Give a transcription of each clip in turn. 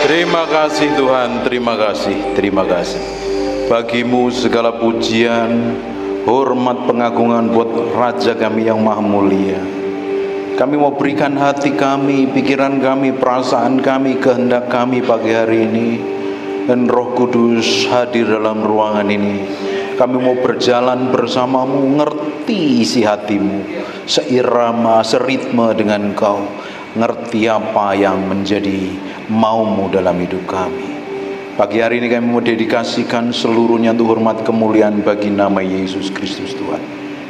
Terima kasih Tuhan, terima kasih, terima kasih. Bagimu segala pujian, hormat, pengagungan buat Raja kami yang maha mulia. Kami mau berikan hati kami, pikiran kami, perasaan kami, kehendak kami pagi hari ini. Dan Roh Kudus hadir dalam ruangan ini. Kami mau berjalan bersamamu, ngerti isi hatimu, seirama, seritme dengan Engkau. Ngerti apa yang menjadi maumu dalam hidup kami. Pagi hari ini kami mau dedikasikan seluruhnya untuk hormat kemuliaan bagi nama Yesus Kristus Tuhan.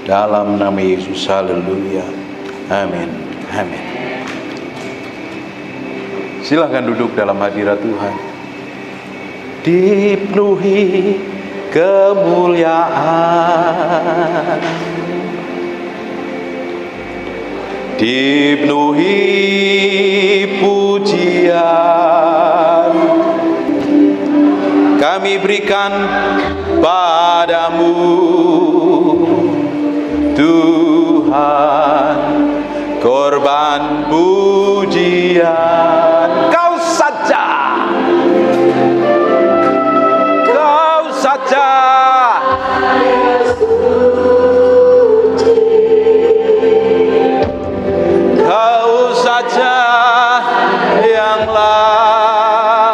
Dalam nama Yesus, haleluya. Amin. Amin. Silahkan duduk dalam hadirat Tuhan. Dipenuhi kemuliaan, dipenuhi pujian, kami berikan padamu Tuhan, korban pujian. Kau saja, kau saja. Kau saja yang layak,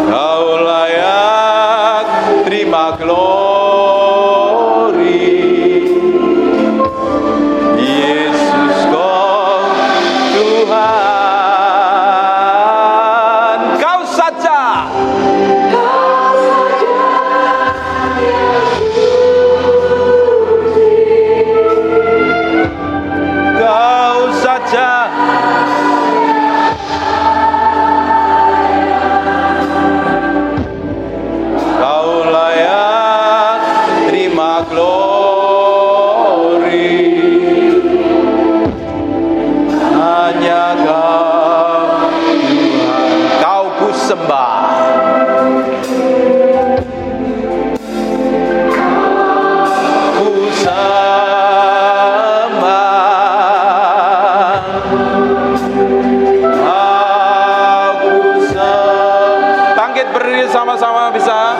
Kau layak terima glory. Yesus Kau Tuhan, Kau saja. Kau layak terima glory. Hanya Kau Tuhan, Kau ku sembah. Ku sembah. Aku sembah. Bangkit berdiri sama-sama bisa.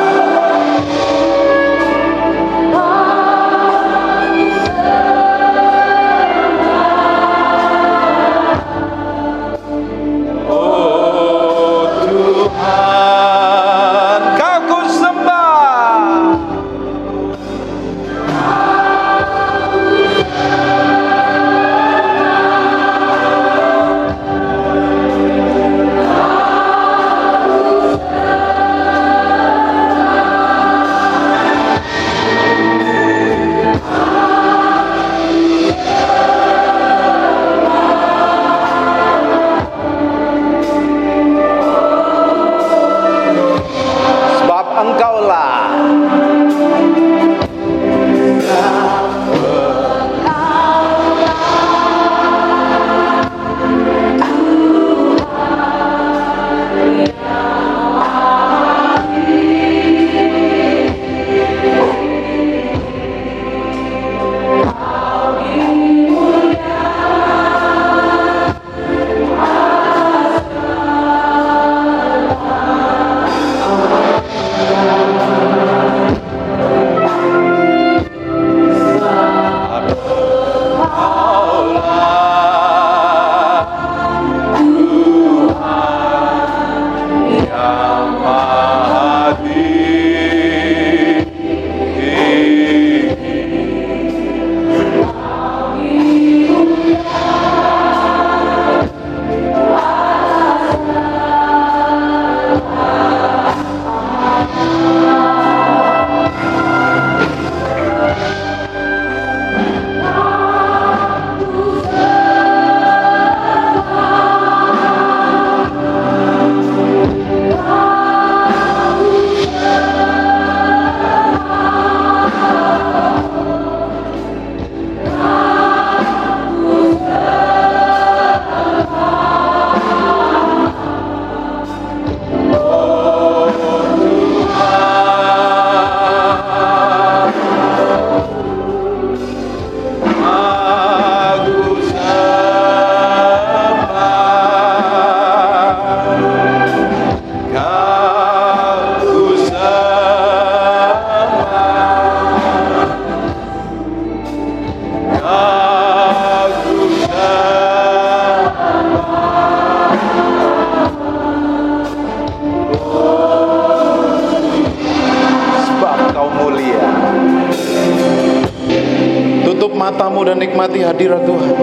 dan nikmati hadirat Tuhan.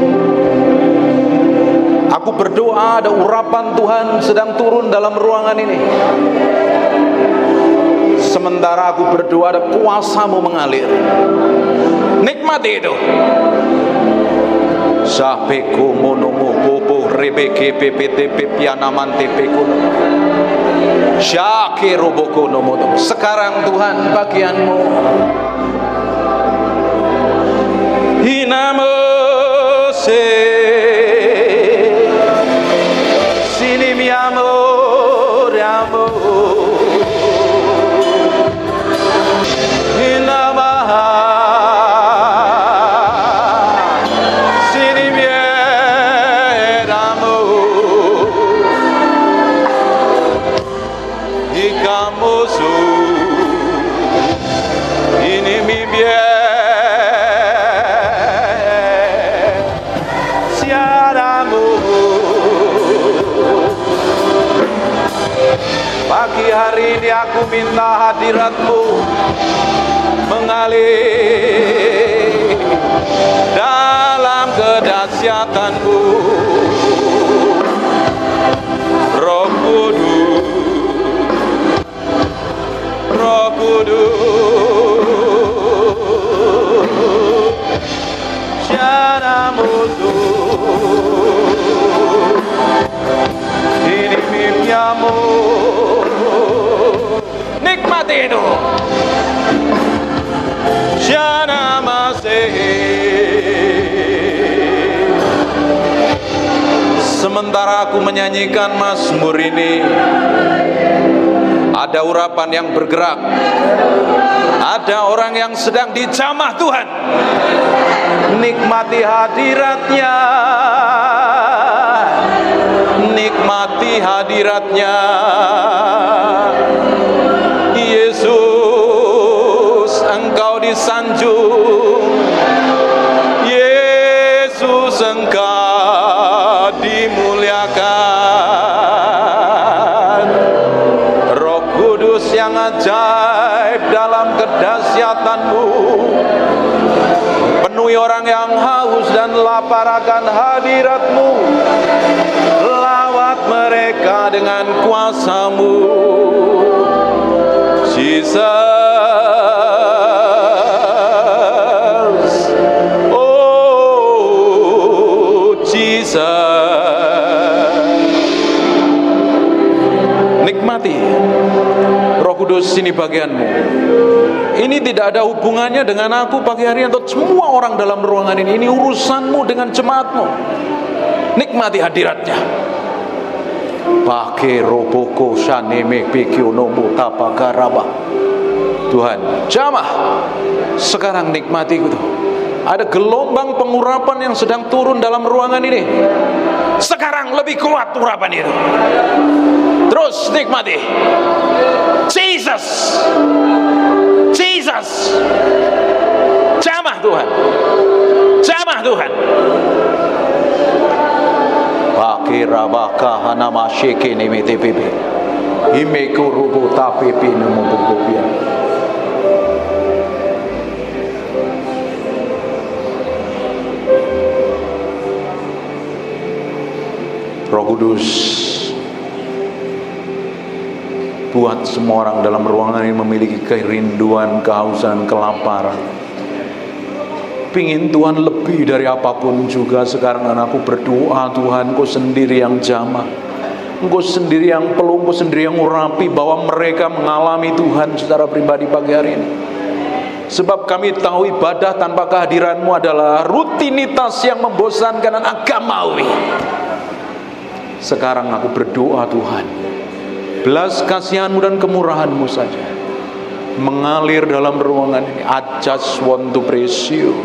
Aku berdoa ada urapan Tuhan sedang turun dalam ruangan ini. Sementara aku berdoa ada kuasa-Mu mengalir. Nikmati itu. Sapeko monomo bobo rebeke ppt pianaman tepeko. Syake roboko nomoto. Sekarang Tuhan bagian-Mu. Hinamose sini mi amor amor. Hinamaha sini mi amor. Ikamosu ini mi pagi hari ini aku minta hadirat-Mu mengalir dalam kedahsyatan-Mu. Roh Kudus, Roh Kudus, Syanamutu ini mimpiamu. Nikmati itu. Syana masih. Sementara aku menyanyikan mazmur ini, ada urapan yang bergerak. Ada orang yang sedang dijamah Tuhan. Nikmati hadiratnya. Nikmati hadiratnya. Yesus, Engkau disanjung. Yesus, Engkau dimuliakan. Roh Kudus yang ajaib dalam kedahsyatan-Mu, penuhi orang yang haus dan lapar akan hadirat-Mu. Lawat mereka dengan kuasa-Mu, Jesus. Oh Jesus. Nikmati. Roh Kudus, ini bagian-Mu. Ini tidak ada hubungannya dengan aku pagi hari atau semua orang dalam ruangan ini. Ini urusan-Mu dengan jemaat-Mu. Nikmati hadiratnya. Pake roboko saneme pekiono mutapagaraba. Tuhan, jamah. Sekarang nikmati itu. Ada gelombang pengurapan yang sedang turun dalam ruangan ini. Sekarang lebih kuat urapan itu. Terus nikmati. Jesus. Jesus. Jamah Tuhan. Jamah Tuhan. Pakira baka hanama sheke nemete pepe. Imeku rubu tapepe nemu bububia. Roh Kudus, buat semua orang dalam ruangan ini memiliki kerinduan, kehausan, kelaparan. Pingin Tuhan lebih dari apapun juga. Sekarang aku berdoa, Tuhan, Engkau sendiri yang jamah, Engkau sendiri yang peluk, Engkau sendiri yang urapi bahwa mereka mengalami Tuhan secara pribadi pagi hari ini. Sebab kami tahu ibadah tanpa kehadiran-Mu adalah rutinitas yang membosankan dan agamawi. Sekarang aku berdoa, Tuhan, belas kasihan-Mu dan kemurahan-Mu saja mengalir dalam ruangan ini. I just want to praise You.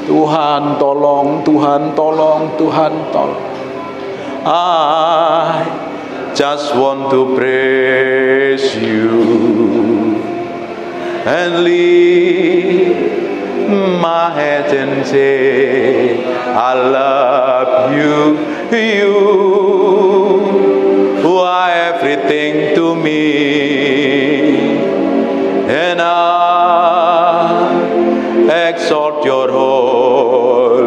Tuhan tolong, Tuhan tolong, Tuhan tolong. I just want to praise You and lift my head and say I love You. You are everything to me, and I exalt Your holy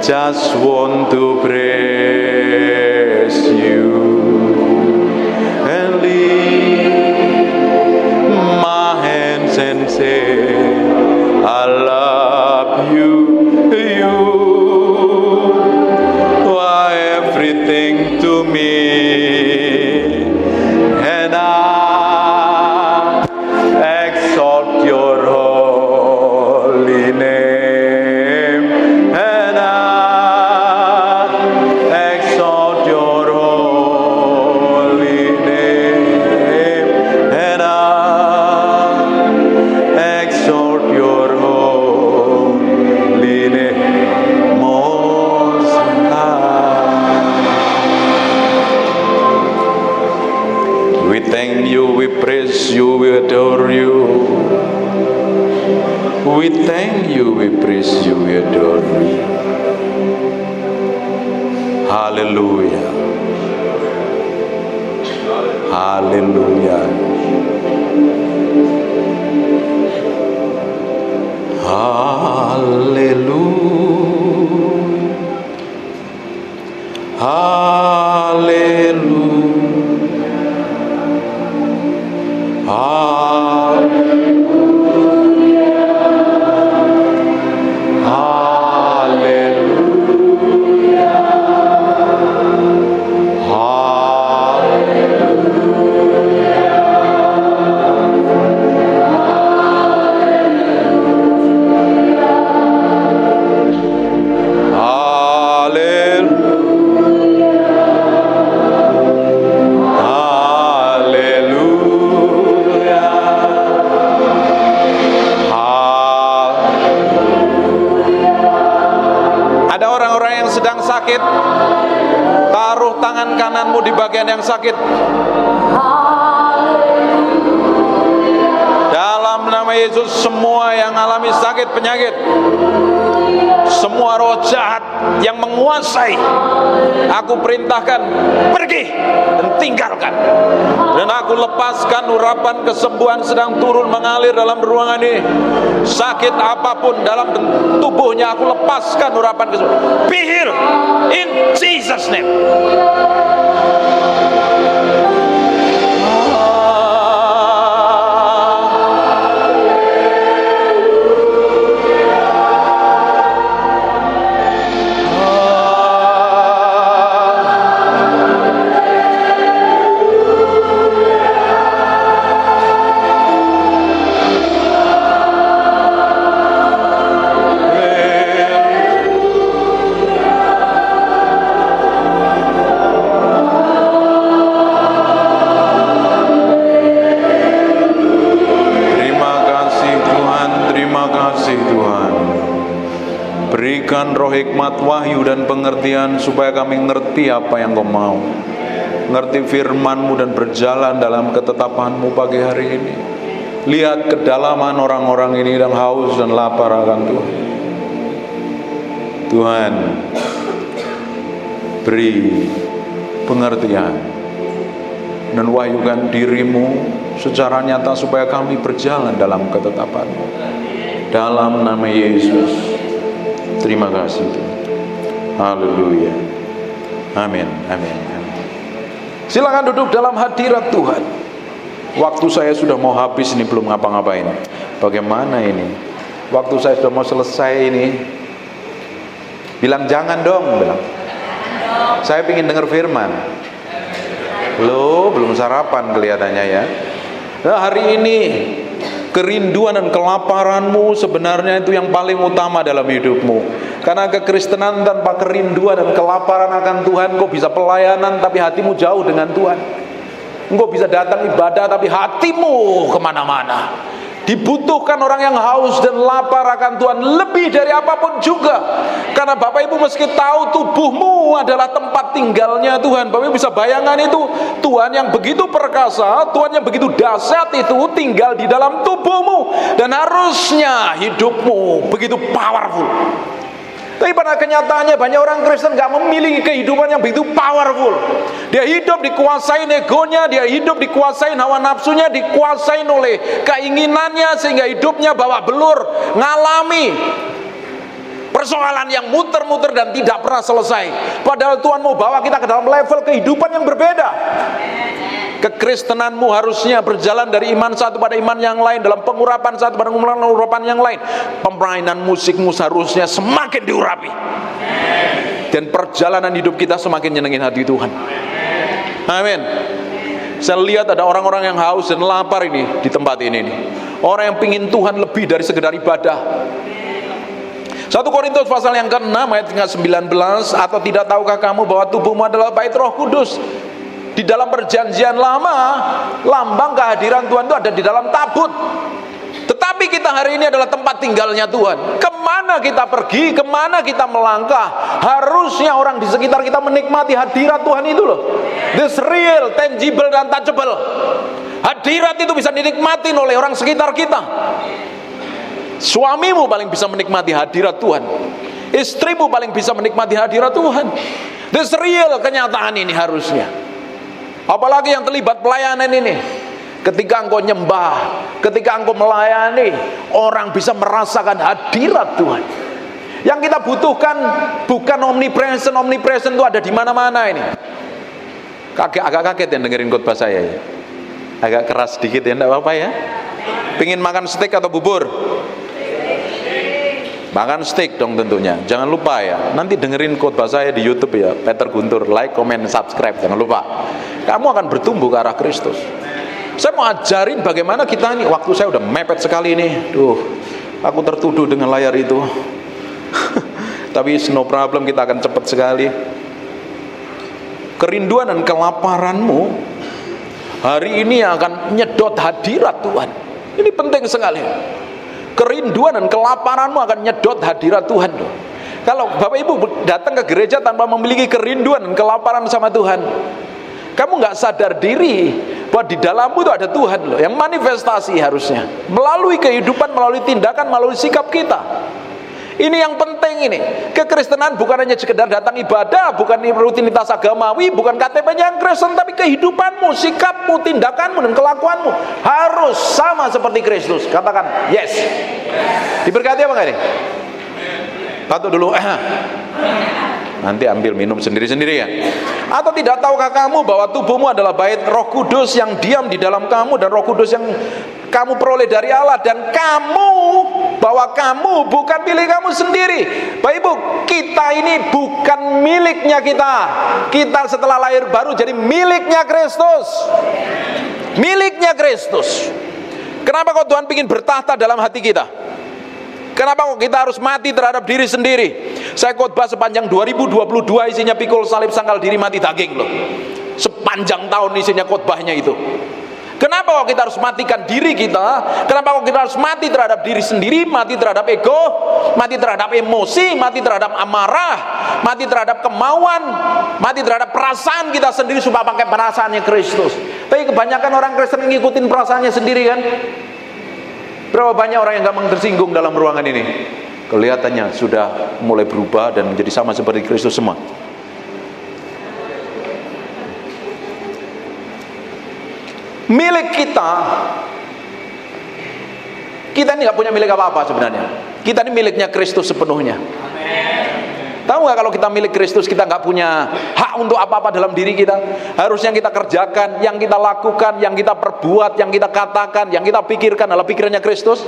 just want to praise you and lift my hands and say I love you, you are everything to me, and I exalt your holy name, and I exalt your holy name, and I exalt your holy name, Most High. We thank you, we praise you, we adore you. We thank you, we praise you, we adore you. Hallelujah. Hallelujah. Hallelujah. Hallelujah. Ada orang-orang yang sedang sakit, taruh tangan kananmu di bagian yang sakit. Dalam nama Yesus, semua yang alami sakit penyakit, semua roh jahat yang menguasai, aku perintahkan pergi dan tinggalkan. Dan aku lepaskan urapan kesembuhan sedang turun mengalir dalam ruangan ini. Sakit apapun dalam tubuhnya, aku lepaskan urapan kesembuhan. Be healed in Jesus' name. Berikan roh hikmat, wahyu dan pengertian supaya kami ngerti apa yang Kau mau, ngerti firman-Mu dan berjalan dalam ketetapan-Mu pagi hari ini. Lihat kedalaman orang-orang ini yang haus dan lapar akan Tuhan. Tuhan, beri pengertian dan wahyukan diri-Mu secara nyata supaya kami berjalan dalam ketetapan-Mu. Dalam nama Yesus. Terima kasih Tuhan. Haleluya. Amin. Amin. Silakan duduk dalam hadirat Tuhan. Waktu saya sudah mau habis ini, belum ngapa-ngapain. Bagaimana ini? Waktu saya sudah mau selesai ini. Bilang jangan dong, bilang. Saya ingin dengar firman. Loh, belum sarapan kelihatannya ya. Nah, hari ini kerinduan dan kelaparanmu sebenarnya itu yang paling utama dalam hidupmu. Karena kekristenan tanpa kerinduan dan kelaparan akan Tuhan, kau bisa pelayanan tapi hatimu jauh dengan Tuhan. Engkau bisa datang ibadah tapi hatimu kemana-mana. Dibutuhkan orang yang haus dan lapar akan Tuhan lebih dari apapun juga. Karena Bapak Ibu meski tahu tubuhmu adalah tempat tinggalnya Tuhan, Bapak Ibu bisa bayangkan itu. Tuhan yang begitu perkasa, Tuhan yang begitu dahsyat itu tinggal di dalam tubuhmu. Dan harusnya hidupmu begitu powerful. Tapi pada kenyataannya banyak orang Kristen gak memiliki kehidupan yang begitu powerful. Dia hidup dikuasai egonya, dia hidup dikuasai hawa nafsunya, dikuasai oleh keinginannya, sehingga hidupnya bawa belur, ngalami persoalan yang muter-muter dan tidak pernah selesai. Padahal Tuhan mau bawa kita ke dalam level kehidupan yang berbeda. Kekristenanmu harusnya berjalan dari iman satu pada iman yang lain, dalam pengurapan satu pada pengurapan yang lain. Pemainan musikmu seharusnya semakin diurapi, dan perjalanan hidup kita semakin nyenengin hati Tuhan. Amin. Saya lihat ada orang-orang yang haus dan lapar ini di tempat ini nih. Orang yang pingin Tuhan lebih dari sekedar ibadah. 1 Korintus pasal yang ke-6 ayat 19, atau tidak tahukah kamu bahwa tubuhmu adalah bait Roh Kudus? Di dalam perjanjian lama, lambang kehadiran Tuhan itu ada di dalam tabut. Tetapi kita hari ini adalah tempat tinggalnya Tuhan. Kemana kita pergi, kemana kita melangkah, harusnya orang di sekitar kita menikmati hadirat Tuhan itu loh. This real, tangible dan touchable. Hadirat itu bisa dinikmati oleh orang sekitar kita. Suamimu paling bisa menikmati hadirat Tuhan. Istrimu paling bisa menikmati hadirat Tuhan. This real, kenyataan ini harusnya. Apalagi yang terlibat pelayanan ini. Ketika engkau nyembah, ketika engkau melayani, orang bisa merasakan hadirat Tuhan. Yang kita butuhkan bukan omnipresent. Omnipresent itu ada di mana-mana ini. Agak kaget ya dengerin khotbah saya ya. Agak keras sedikit ya, enggak apa-apa ya. Pengen makan steak atau bubur? Makan steak dong tentunya. Jangan lupa ya, nanti dengerin khotbah saya di YouTube ya, Peter Guntur. Like, comment, subscribe, jangan lupa. Kamu akan bertumbuh ke arah Kristus. Saya mau ajarin bagaimana kita ini. Waktu saya udah mepet sekali ini. Aku tertuduh dengan layar itu. Tapi no problem, kita akan cepat sekali. Kerinduan dan kelaparanmu hari ini akan nyedot hadirat Tuhan. Ini penting sekali. Kerinduan dan kelaparanmu akan nyedot hadirat Tuhan. Kalau Bapak Ibu datang ke gereja tanpa memiliki kerinduan dan kelaparan sama Tuhan, kamu nggak sadar diri bahwa di dalammu itu ada Tuhan loh, yang manifestasi harusnya melalui kehidupan, melalui tindakan, melalui sikap kita. Ini yang penting ini. Kekristenan bukan hanya sekedar datang ibadah, bukan rutinitas agamawi, bukan KTP-nya yang Kristen, tapi kehidupanmu, sikapmu, tindakanmu, dan kelakuanmu harus sama seperti Kristus. Katakan yes. Diberkati apa enggak nih? Batuk dulu. Nanti ambil minum sendiri-sendiri ya. Atau tidak tahukah kamu bahwa tubuhmu adalah bait Roh Kudus yang diam di dalam kamu, dan Roh Kudus yang kamu peroleh dari Allah, dan bahwa kamu bukan milik kamu sendiri. Bapak Ibu, kita ini bukan miliknya kita. Kita setelah lahir baru jadi miliknya Kristus. Miliknya Kristus. Kenapa kok Tuhan ingin bertahta dalam hati kita? Kenapa kok kita harus mati terhadap diri sendiri? Saya khotbah sepanjang 2022 isinya pikul salib sangkal diri mati daging loh. Sepanjang tahun isinya khotbahnya itu. Kenapa kok kita harus matikan diri kita? Kenapa kok kita harus mati terhadap diri sendiri, mati terhadap ego, mati terhadap emosi, mati terhadap amarah, mati terhadap kemauan, mati terhadap perasaan kita sendiri supaya pakai perasaannya Kristus. Tapi kebanyakan orang Kristen ngikutin perasaannya sendiri kan? Berapa banyak orang yang gampang tersinggung dalam ruangan ini? Kelihatannya sudah mulai berubah dan menjadi sama seperti Kristus semua. Milik kita ini gak punya milik apa-apa sebenarnya. Kita ini miliknya Kristus sepenuhnya. Tahu gak kalau kita milik Kristus, kita gak punya hak untuk apa-apa dalam diri kita. Harusnya yang kita kerjakan, yang kita lakukan, yang kita perbuat, yang kita katakan, yang kita pikirkan adalah pikirannya Kristus.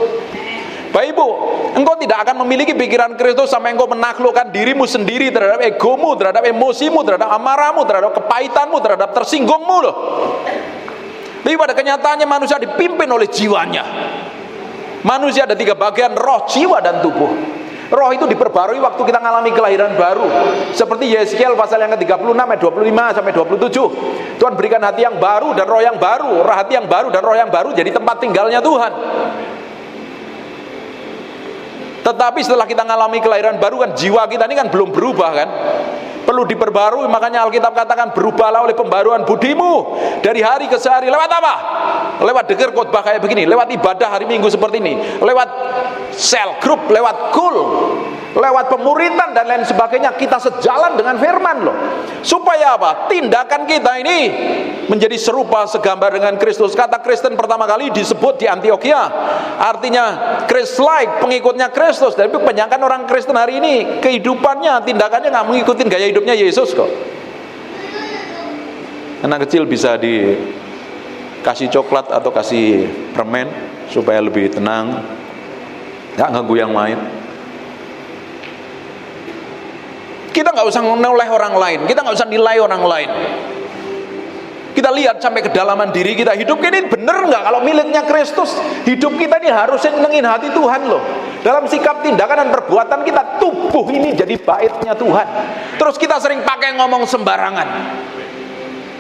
Bapak Ibu, engkau tidak akan memiliki pikiran Kristus sampai engkau menaklukkan dirimu sendiri terhadap egomu, terhadap emosimu, terhadap amarahmu, terhadap kepahitanmu, terhadap tersinggungmu loh. Tapi pada kenyataannya manusia dipimpin oleh jiwanya. Manusia ada 3 bagian, roh, jiwa, dan tubuh. Roh itu diperbarui waktu kita mengalami kelahiran baru. Seperti Yeskiel pasal yang ke-36 ayat 25 sampai 27. Tuhan berikan hati yang baru dan roh yang baru. Hati yang baru dan roh yang baru jadi tempat tinggalnya Tuhan. Tetapi setelah kita mengalami kelahiran baru kan, jiwa kita ini kan belum berubah kan, perlu diperbarui. Makanya Alkitab katakan berubahlah oleh pembaruan budimu dari hari ke hari. Lewat apa? Lewat dengar khotbah kayak begini, lewat ibadah hari Minggu seperti ini, lewat cell group, lewat kul, lewat pemuritan dan lain sebagainya, kita sejalan dengan firman loh. Supaya apa? Tindakan kita ini menjadi serupa segambar dengan Kristus. Kata Kristen pertama kali disebut di Antioquia, artinya Christ-like, pengikutnya Kristus. Tapi kebanyakan orang Kristen hari ini kehidupannya, tindakannya nggak mengikuti gaya hidupnya Yesus kok. Anak kecil bisa dikasih coklat atau kasih permen supaya lebih tenang, nggak ganggu yang lain. Kita nggak usah menoleh orang lain, kita nggak usah nilai orang lain. Kita lihat sampai kedalaman diri kita. Hidup ini bener nggak? Kalau miliknya Kristus, hidup kita ini harusnya nyenengin hati Tuhan loh. Dalam sikap, tindakan, dan perbuatan kita, tubuh ini jadi baitnya Tuhan. Terus kita sering pakai ngomong sembarangan.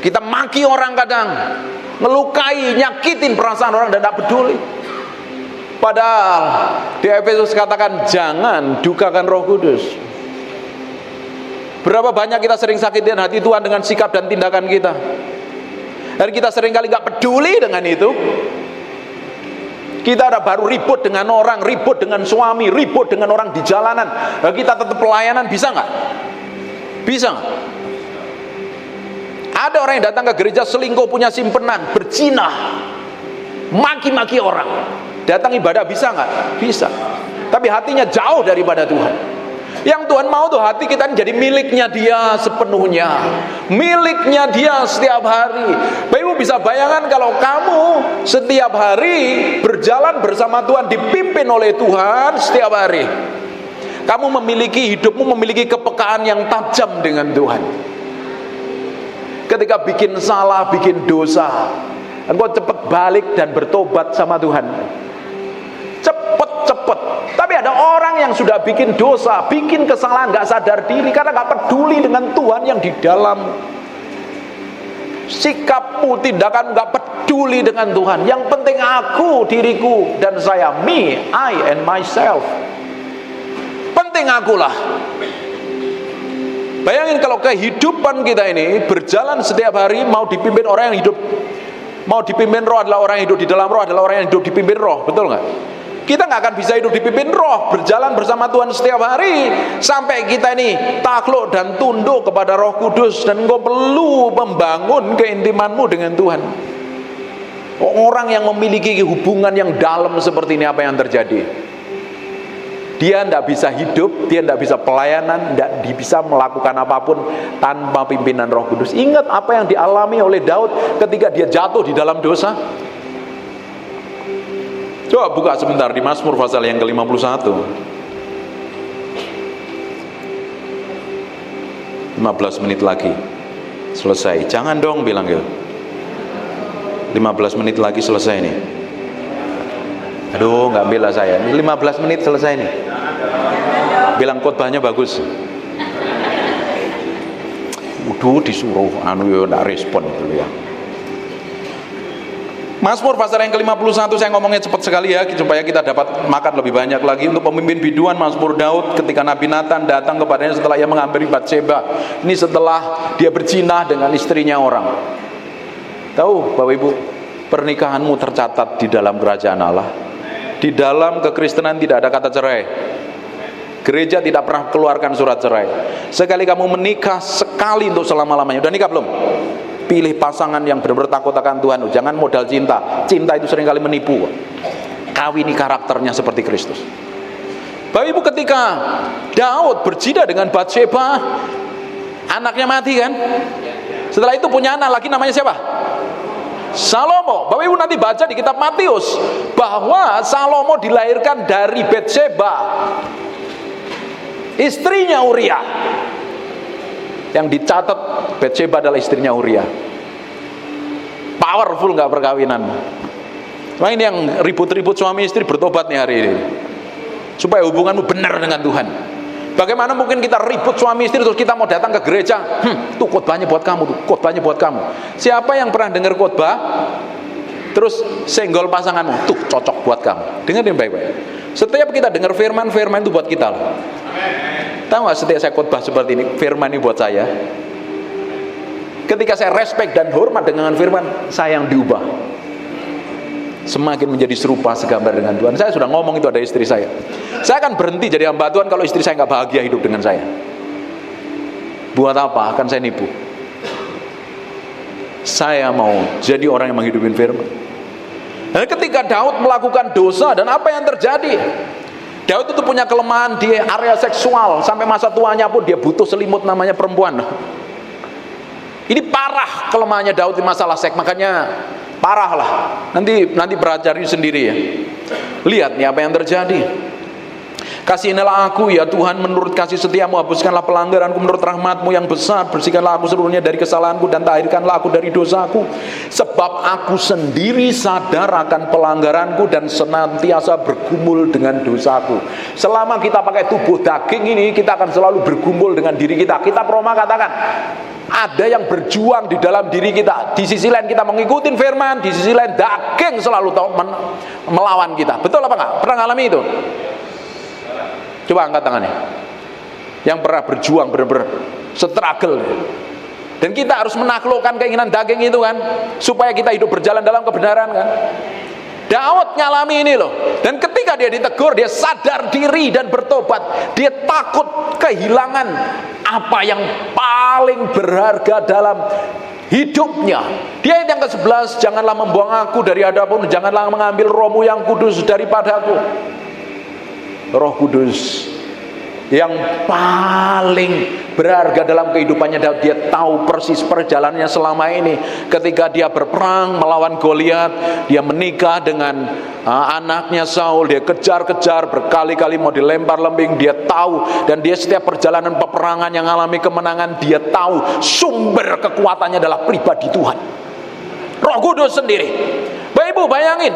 Kita maki orang kadang, melukai, nyakitin perasaan orang dan tidak peduli. Padahal di Efesus katakan jangan dukakan Roh Kudus. Berapa banyak kita sering sakitin hati Tuhan dengan sikap dan tindakan kita. Dan kita seringkali gak peduli dengan itu. Kita ada baru ribut dengan orang, ribut dengan suami, ribut dengan orang di jalanan. Dan kita tetap pelayanan, bisa gak? Bisa gak? Ada orang yang datang ke gereja selingkuh, punya simpenan, berzina, maki-maki orang. Datang ibadah bisa nggak? Bisa. Tapi hatinya jauh daripada Tuhan. Yang Tuhan mau tuh hati kita jadi miliknya Dia sepenuhnya, miliknya Dia setiap hari. Bapak Ibu bisa bayangkan kalau kamu setiap hari berjalan bersama Tuhan, dipimpin oleh Tuhan setiap hari. Kamu memiliki, hidupmu memiliki kepekaan yang tajam dengan Tuhan. Ketika bikin salah, bikin dosa, engkau cepat balik dan bertobat sama Tuhan. Cepet. Tapi ada orang yang sudah bikin dosa, bikin kesalahan, gak sadar diri karena gak peduli dengan Tuhan yang di dalam. Sikapmu, tindakan gak peduli dengan Tuhan. Yang penting aku, diriku, dan saya, me, I and myself. Penting akulah. Bayangin kalau kehidupan kita ini berjalan setiap hari, mau dipimpin orang yang hidup, mau dipimpin roh adalah orang yang hidup di dalam roh, adalah orang yang hidup dipimpin roh, betul nggak? Kita nggak akan bisa hidup dipimpin roh, berjalan bersama Tuhan setiap hari, sampai kita ini takluk dan tunduk kepada Roh Kudus. Dan engkau perlu membangun keintimanmu dengan Tuhan. Orang yang memiliki hubungan yang dalam seperti ini, apa yang terjadi? Dia tidak bisa hidup, dia tidak bisa pelayanan, tidak bisa melakukan apapun tanpa pimpinan Roh Kudus. Ingat apa yang dialami oleh Daud ketika dia jatuh di dalam dosa. Coba buka sebentar di Mazmur pasal yang ke-51. 15 menit lagi selesai. Jangan dong bilang gitu. 15 menit lagi selesai nih. Aduh, nggak bela saya. 15 menit selesai nih. Bilang khotbahnya bagus. Udah disuruh ya enggak respon dulu ya. Mazmur pasal yang ke-51, saya ngomongnya cepat sekali ya supaya kita dapat makan lebih banyak lagi. Untuk pemimpin biduan, Mazmur Daud ketika Nabi Nathan datang kepadanya setelah ia menghampiri Batseba. Ini setelah dia berzina dengan istrinya orang. Tahu Bapak Ibu, pernikahanmu tercatat di dalam kerajaan Allah. Di dalam kekristenan tidak ada kata cerai. Gereja tidak pernah keluarkan surat cerai. Sekali kamu menikah, sekali untuk selama-lamanya. Udah nikah belum? Pilih pasangan yang benar-benar takut akan Tuhan. Jangan modal cinta. Cinta itu seringkali menipu. Kawini karakternya seperti Kristus. Bapak Ibu, ketika Daud berzina dengan Batseba, anaknya mati kan? Setelah itu punya anak lagi, namanya siapa? Salomo. Bapak Ibu nanti baca di kitab Matius bahwa Salomo dilahirkan dari Batseba, istrinya Uria. Yang dicatat Batseba adalah istrinya Uria. Powerful nggak perkawinan? Nah, ini yang ribut-ribut suami istri bertobat nih hari ini, supaya hubunganmu benar dengan Tuhan. Bagaimana mungkin kita ribut suami istri terus kita mau datang ke gereja? Tuh khotbahnya buat kamu, tuh khotbahnya buat kamu. Siapa yang pernah dengar khotbah terus senggol pasanganmu? Tuh cocok buat kamu. Dengerin baik-baik. Setiap kita dengar firman itu buat kita loh. Tahu nggak, setiap saya khotbah seperti ini, firman ini buat saya. Ketika saya respect dan hormat dengan firman, saya yang diubah. semakin menjadi serupa segambar dengan Tuhan. Saya sudah ngomong itu ada istri saya akan berhenti jadi hamba Tuhan kalau istri saya nggak bahagia hidup dengan saya. Buat apa? Akan saya nipu. Saya mau jadi orang yang menghidupin firman. Dan ketika Daud melakukan dosa, dan apa yang terjadi? Daud itu punya kelemahan di area seksual. Sampai masa tuanya pun dia butuh selimut namanya perempuan. Ini parah kelemahannya Daud di masalah seks. Makanya parah lah. Nanti pelajari sendiri ya. Lihat nih apa yang terjadi. Kasihanilah aku ya Tuhan menurut kasih setiamu, hapuskanlah pelanggaranku menurut rahmatmu yang besar, bersihkanlah aku seluruhnya dari kesalahanku dan tahirkanlah aku dari dosaku. Sebab aku sendiri sadar akan pelanggaranku dan senantiasa bergumul dengan dosaku. Selama kita pakai tubuh daging ini, kita akan selalu bergumul dengan diri kita. Kita Roma katakan, ada yang berjuang di dalam diri kita. Di sisi lain kita mengikuti firman, di sisi lain daging selalu melawan kita. Betul apa enggak? Pernah ngalami itu? Coba angkat tangannya. Yang pernah berjuang benar-benar struggle. Dan kita harus menaklukkan keinginan daging itu kan, supaya kita hidup berjalan dalam kebenaran kan. Daud ngalami ini loh. Dan ketika dia ditegur, dia sadar diri dan bertobat. Dia takut kehilangan apa yang paling berharga dalam hidupnya. Dia yang ke-11, janganlah membuang aku dari hadapanmu, janganlah mengambil rohmu yang kudus daripadaku. Roh Kudus yang paling berharga dalam kehidupannya Daud. Dia tahu persis perjalanannya selama ini. Ketika dia berperang melawan Goliat, dia menikah dengan anaknya Saul, dia kejar-kejar berkali-kali mau dilempar lembing. Dia tahu, dan dia setiap perjalanan peperangan yang alami kemenangan, dia tahu sumber kekuatannya adalah pribadi Tuhan, Roh Kudus sendiri. Bapak Ibu bayangin,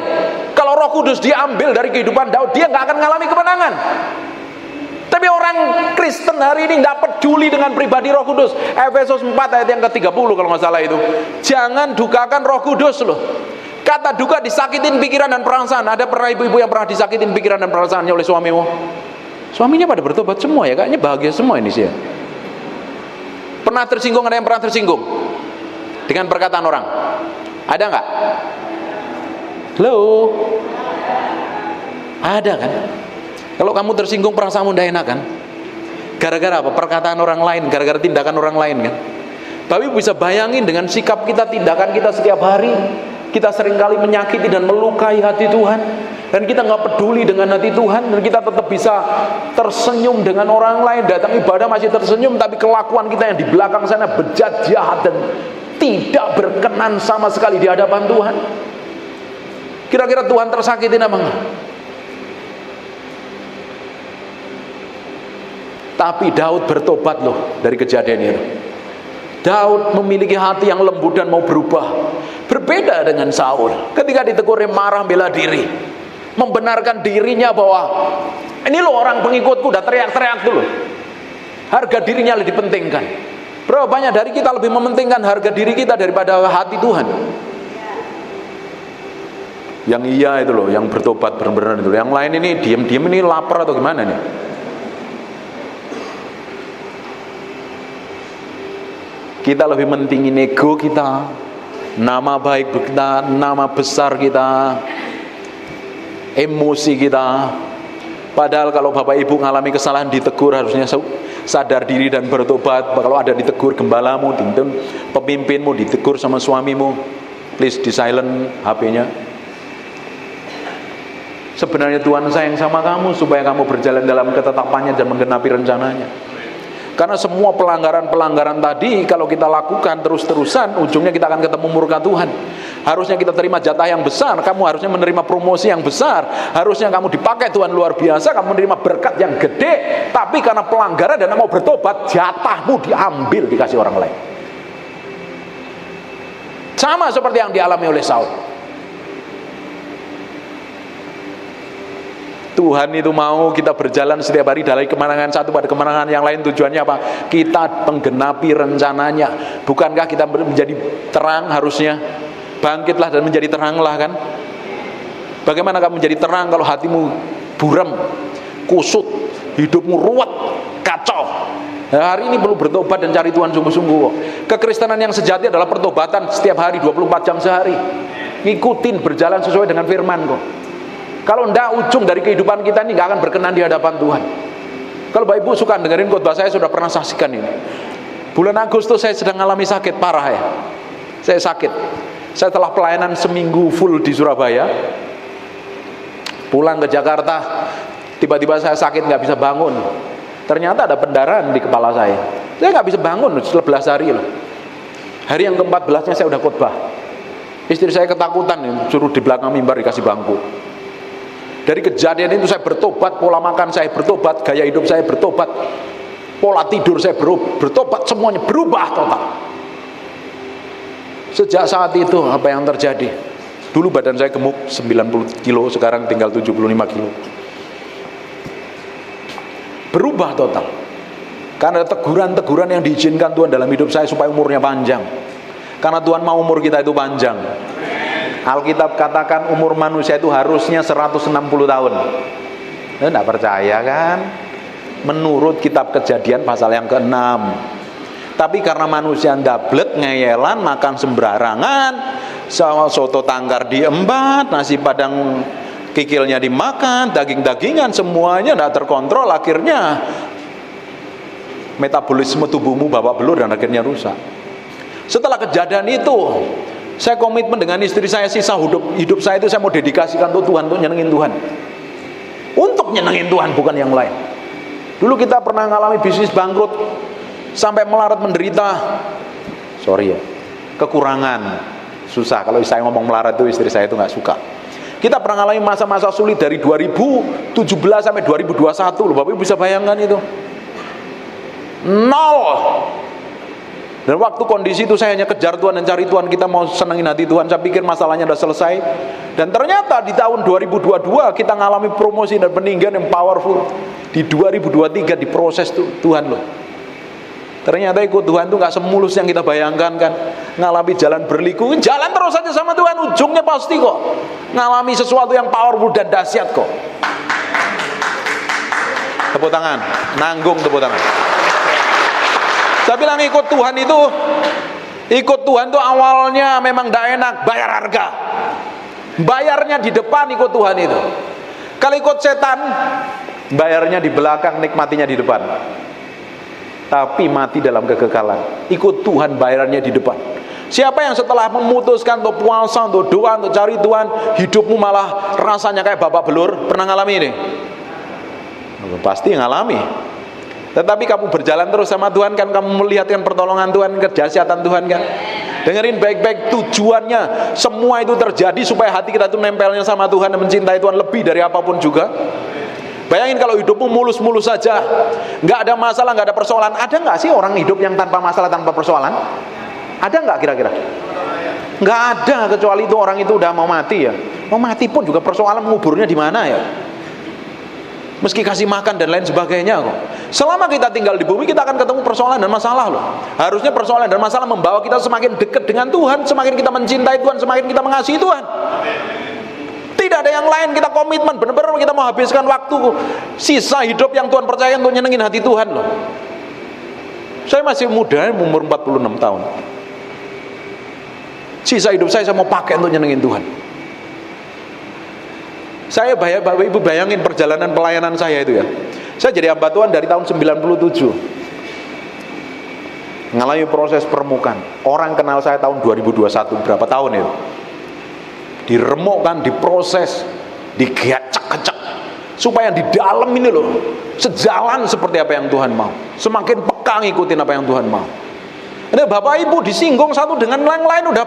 kalau Roh Kudus diambil dari kehidupan Daud, dia nggak akan mengalami kemenangan. Tapi orang Kristen hari ini nggak peduli dengan pribadi Roh Kudus. Efesus 4 ayat yang ke-30 kalau nggak salah itu. Jangan dukakan Roh Kudus loh. Kata duka disakitin pikiran dan perasaan. Ada pernah ibu-ibu yang pernah disakitin pikiran dan perasaannya oleh suamimu? Suaminya pada bertobat semua ya, kayaknya bahagia semua ini sih ya. Pernah tersinggung? Ada yang pernah tersinggung dengan perkataan orang? Ada nggak? Halo? Ada kan? Kalau kamu tersinggung, perasaanmu tidak enak kan? Gara-gara apa? Perkataan orang lain, gara-gara tindakan orang lain kan? Tapi bisa bayangin dengan sikap kita, tindakan kita setiap hari, kita seringkali menyakiti dan melukai hati Tuhan, dan kita nggak peduli dengan hati Tuhan, dan kita tetap bisa tersenyum dengan orang lain, datang ibadah masih tersenyum, tapi kelakuan kita yang di belakang sana bejat, jahat, dan tidak berkenan sama sekali di hadapan Tuhan. Kira-kira Tuhan tersakitin apa enggak? Tapi Daud bertobat loh dari kejadian itu. Daud memiliki hati yang lembut dan mau berubah. Berbeda dengan Saul. Ketika ditegur, dia marah, bela diri, membenarkan dirinya bahwa ini loh orang pengikutku, udah teriak-teriak dulu. Harga dirinya lebih dipentingkan. Berapa banyak dari kita lebih mementingkan harga diri kita daripada hati Tuhan? Yang iya itu loh, yang bertobat benar-benar itu. Yang lain ini diam-diam, ini lapar atau gimana nih? Kita lebih mentingin ego kita, nama baik kita, nama besar kita, emosi kita. Padahal kalau Bapak Ibu mengalami kesalahan, ditegur harusnya sadar diri dan bertobat. Kalau ada ditegur gembalamu, pemimpinmu, ditegur sama suamimu, please di silent HP-nya. Sebenarnya Tuhan sayang sama kamu supaya kamu berjalan dalam ketetapannya dan menggenapi rencananya. Karena semua pelanggaran-pelanggaran tadi kalau kita lakukan terus-terusan, ujungnya kita akan ketemu murka Tuhan. Harusnya kita terima jatah yang besar, kamu harusnya menerima promosi yang besar, harusnya kamu dipakai Tuhan luar biasa, kamu menerima berkat yang gede. Tapi karena pelanggaran dan mau bertobat, jatahmu diambil, dikasih orang lain. Sama seperti yang dialami oleh Saul. Tuhan itu mau kita berjalan setiap hari dari kemenangan satu pada kemenangan yang lain. Tujuannya apa? Kita menggenapi rencananya. Bukankah kita menjadi terang harusnya? Bangkitlah dan menjadi teranglah kan? Bagaimana kamu menjadi terang kalau hatimu buram, kusut, hidupmu ruwet, kacau? Nah, hari ini perlu bertobat dan cari Tuhan sungguh-sungguh. Kekristenan yang sejati adalah pertobatan setiap hari, 24 jam sehari. ngikutin, berjalan sesuai dengan firman kok. Kalau enggak, ujung dari kehidupan kita ini enggak akan berkenan di hadapan Tuhan. Kalau Bapak Ibu suka dengerin khotbah saya, sudah pernah saksikan ini. Bulan Agustus saya sedang mengalami sakit parah ya. Saya sakit. Saya telah pelayanan seminggu full di Surabaya. Pulang ke Jakarta, tiba-tiba saya sakit, nggak bisa bangun. Ternyata ada pendarahan di kepala saya. Saya nggak bisa bangun 11 hari loh. Hari yang ke-14-nya saya udah khotbah. Istri saya ketakutan, suruh di belakang mimbar dikasih bangku. Dari kejadian itu saya bertobat, pola makan saya bertobat, gaya hidup saya bertobat, pola tidur saya bertobat, semuanya berubah total. Sejak saat itu apa yang terjadi? Dulu badan saya gemuk 90 kilo, sekarang tinggal 75 kilo. Berubah total. Karena teguran-teguran yang diizinkan Tuhan dalam hidup saya supaya umurnya panjang. Karena Tuhan mau umur kita itu panjang. Alkitab katakan umur manusia itu harusnya 160 tahun. Tidak percaya kan? Menurut kitab Kejadian pasal yang ke-6. Tapi karena manusia ndablet, ngeyelan, makan sembarangan, soto tangkar diembat, nasi padang kikilnya dimakan, daging-dagingan, semuanya tidak terkontrol, akhirnya metabolisme tubuhmu babak belur dan akhirnya rusak. Setelah kejadian itu, saya komitmen dengan istri saya, sisa hidup saya itu saya mau dedikasikan untuk Tuhan, untuk nyenengin Tuhan. Untuk nyenengin Tuhan, bukan yang lain. Dulu kita pernah mengalami bisnis bangkrut, sampai melarat menderita. Sorry ya, kekurangan. Susah, kalau saya ngomong melarat itu istri saya itu nggak suka. Kita pernah mengalami masa-masa sulit dari 2017 sampai 2021 loh. Bapak Ibu bisa bayangkan itu. 0. Dan waktu kondisi itu saya hanya kejar Tuhan dan cari Tuhan, kita mau senengin hati Tuhan. Saya pikir masalahnya sudah selesai. Dan ternyata di tahun 2022 kita ngalami promosi dan peninggian yang powerful. Di 2023 diproses Tuhan loh. Ternyata ikut Tuhan itu gak semulus yang kita bayangkan kan. Ngalami jalan berliku, jalan terus saja sama Tuhan, ujungnya pasti kok ngalami sesuatu yang powerful dan dahsyat kok. Tepuk tangan, nanggung tepuk tangan. Saya bilang ikut Tuhan itu awalnya memang tidak enak, bayar harga. Bayarnya di depan ikut Tuhan itu. Kalau ikut setan, bayarnya di belakang, nikmatinya di depan. Tapi mati dalam kekekalan. Ikut Tuhan, bayarnya di depan. Siapa yang setelah memutuskan untuk puasa, untuk doa, untuk cari Tuhan, hidupmu malah rasanya kayak babak belur? Pernah ngalami ini? Pasti ngalami. Tetapi kamu berjalan terus sama Tuhan kan, kamu melihatkan pertolongan Tuhan, kedahsyatan Tuhan kan. Dengerin baik-baik, tujuannya semua itu terjadi supaya hati kita itu nempelnya sama Tuhan dan mencintai Tuhan lebih dari apapun juga. Bayangin kalau hidupmu mulus-mulus saja, nggak ada masalah, nggak ada persoalan. Ada nggak sih orang hidup yang tanpa masalah, tanpa persoalan? Ada nggak kira-kira? Nggak ada, kecuali itu orang itu udah mau mati ya. Mau mati pun juga persoalan, menguburnya di mana ya? Meski kasih makan dan lain sebagainya kok. Selama kita tinggal di bumi, kita akan ketemu persoalan dan masalah loh. Harusnya persoalan dan masalah membawa kita semakin dekat dengan Tuhan. Semakin kita mencintai Tuhan, semakin kita mengasihi Tuhan. Tidak ada yang lain, kita komitmen, benar-benar kita mau habiskan waktu sisa hidup yang Tuhan percaya untuk nyenengin hati Tuhan loh. Saya masih muda, umur 46 tahun. Sisa hidup saya mau pakai untuk nyenengin Tuhan. Saya Bapak Ibu bayangin perjalanan pelayanan saya itu ya. Saya jadi hamba Tuhan dari tahun 97. Ngalami proses permukaan. Orang kenal saya tahun 2021, berapa tahun itu? Diremukkan, diproses, digacak-gacak supaya di dalam ini loh sejalan seperti apa yang Tuhan mau. Semakin peka ngikutin apa yang Tuhan mau. Ini Bapak Ibu disinggung satu dengan yang lain udah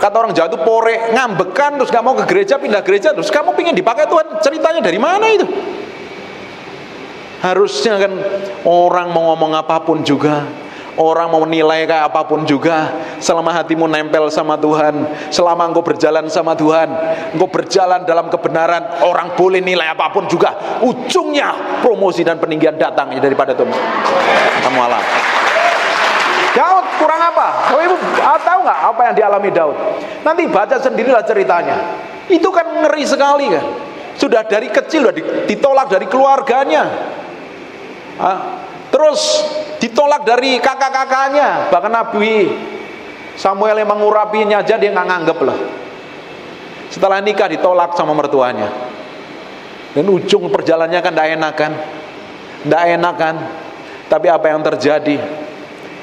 kata orang Jawa itu pore, ngambekan, terus gak mau ke gereja, pindah gereja, terus kamu pingin dipakai Tuhan, ceritanya dari mana itu? Harusnya kan orang mau ngomong apapun juga, orang mau menilai kayak apapun juga, selama hatimu nempel sama Tuhan, selama engkau berjalan sama Tuhan, engkau berjalan dalam kebenaran, orang boleh nilai apapun juga, ujungnya promosi dan peninggian datang daripada Tuhan kamu alami. Daud kurang apa? Bapak Ibu tahu nggak apa yang dialami Daud? Nanti baca sendirilah ceritanya. Itu kan ngeri sekali kan. Sudah dari kecil sudah ditolak dari keluarganya. Terus ditolak dari kakak-kakaknya. Bahkan Nabi Samuel yang mengurapinya aja dia nggak nganggep loh. Setelah nikah ditolak sama mertuanya. Dan ujung perjalanannya kan tidak enak kan. Tapi apa yang terjadi?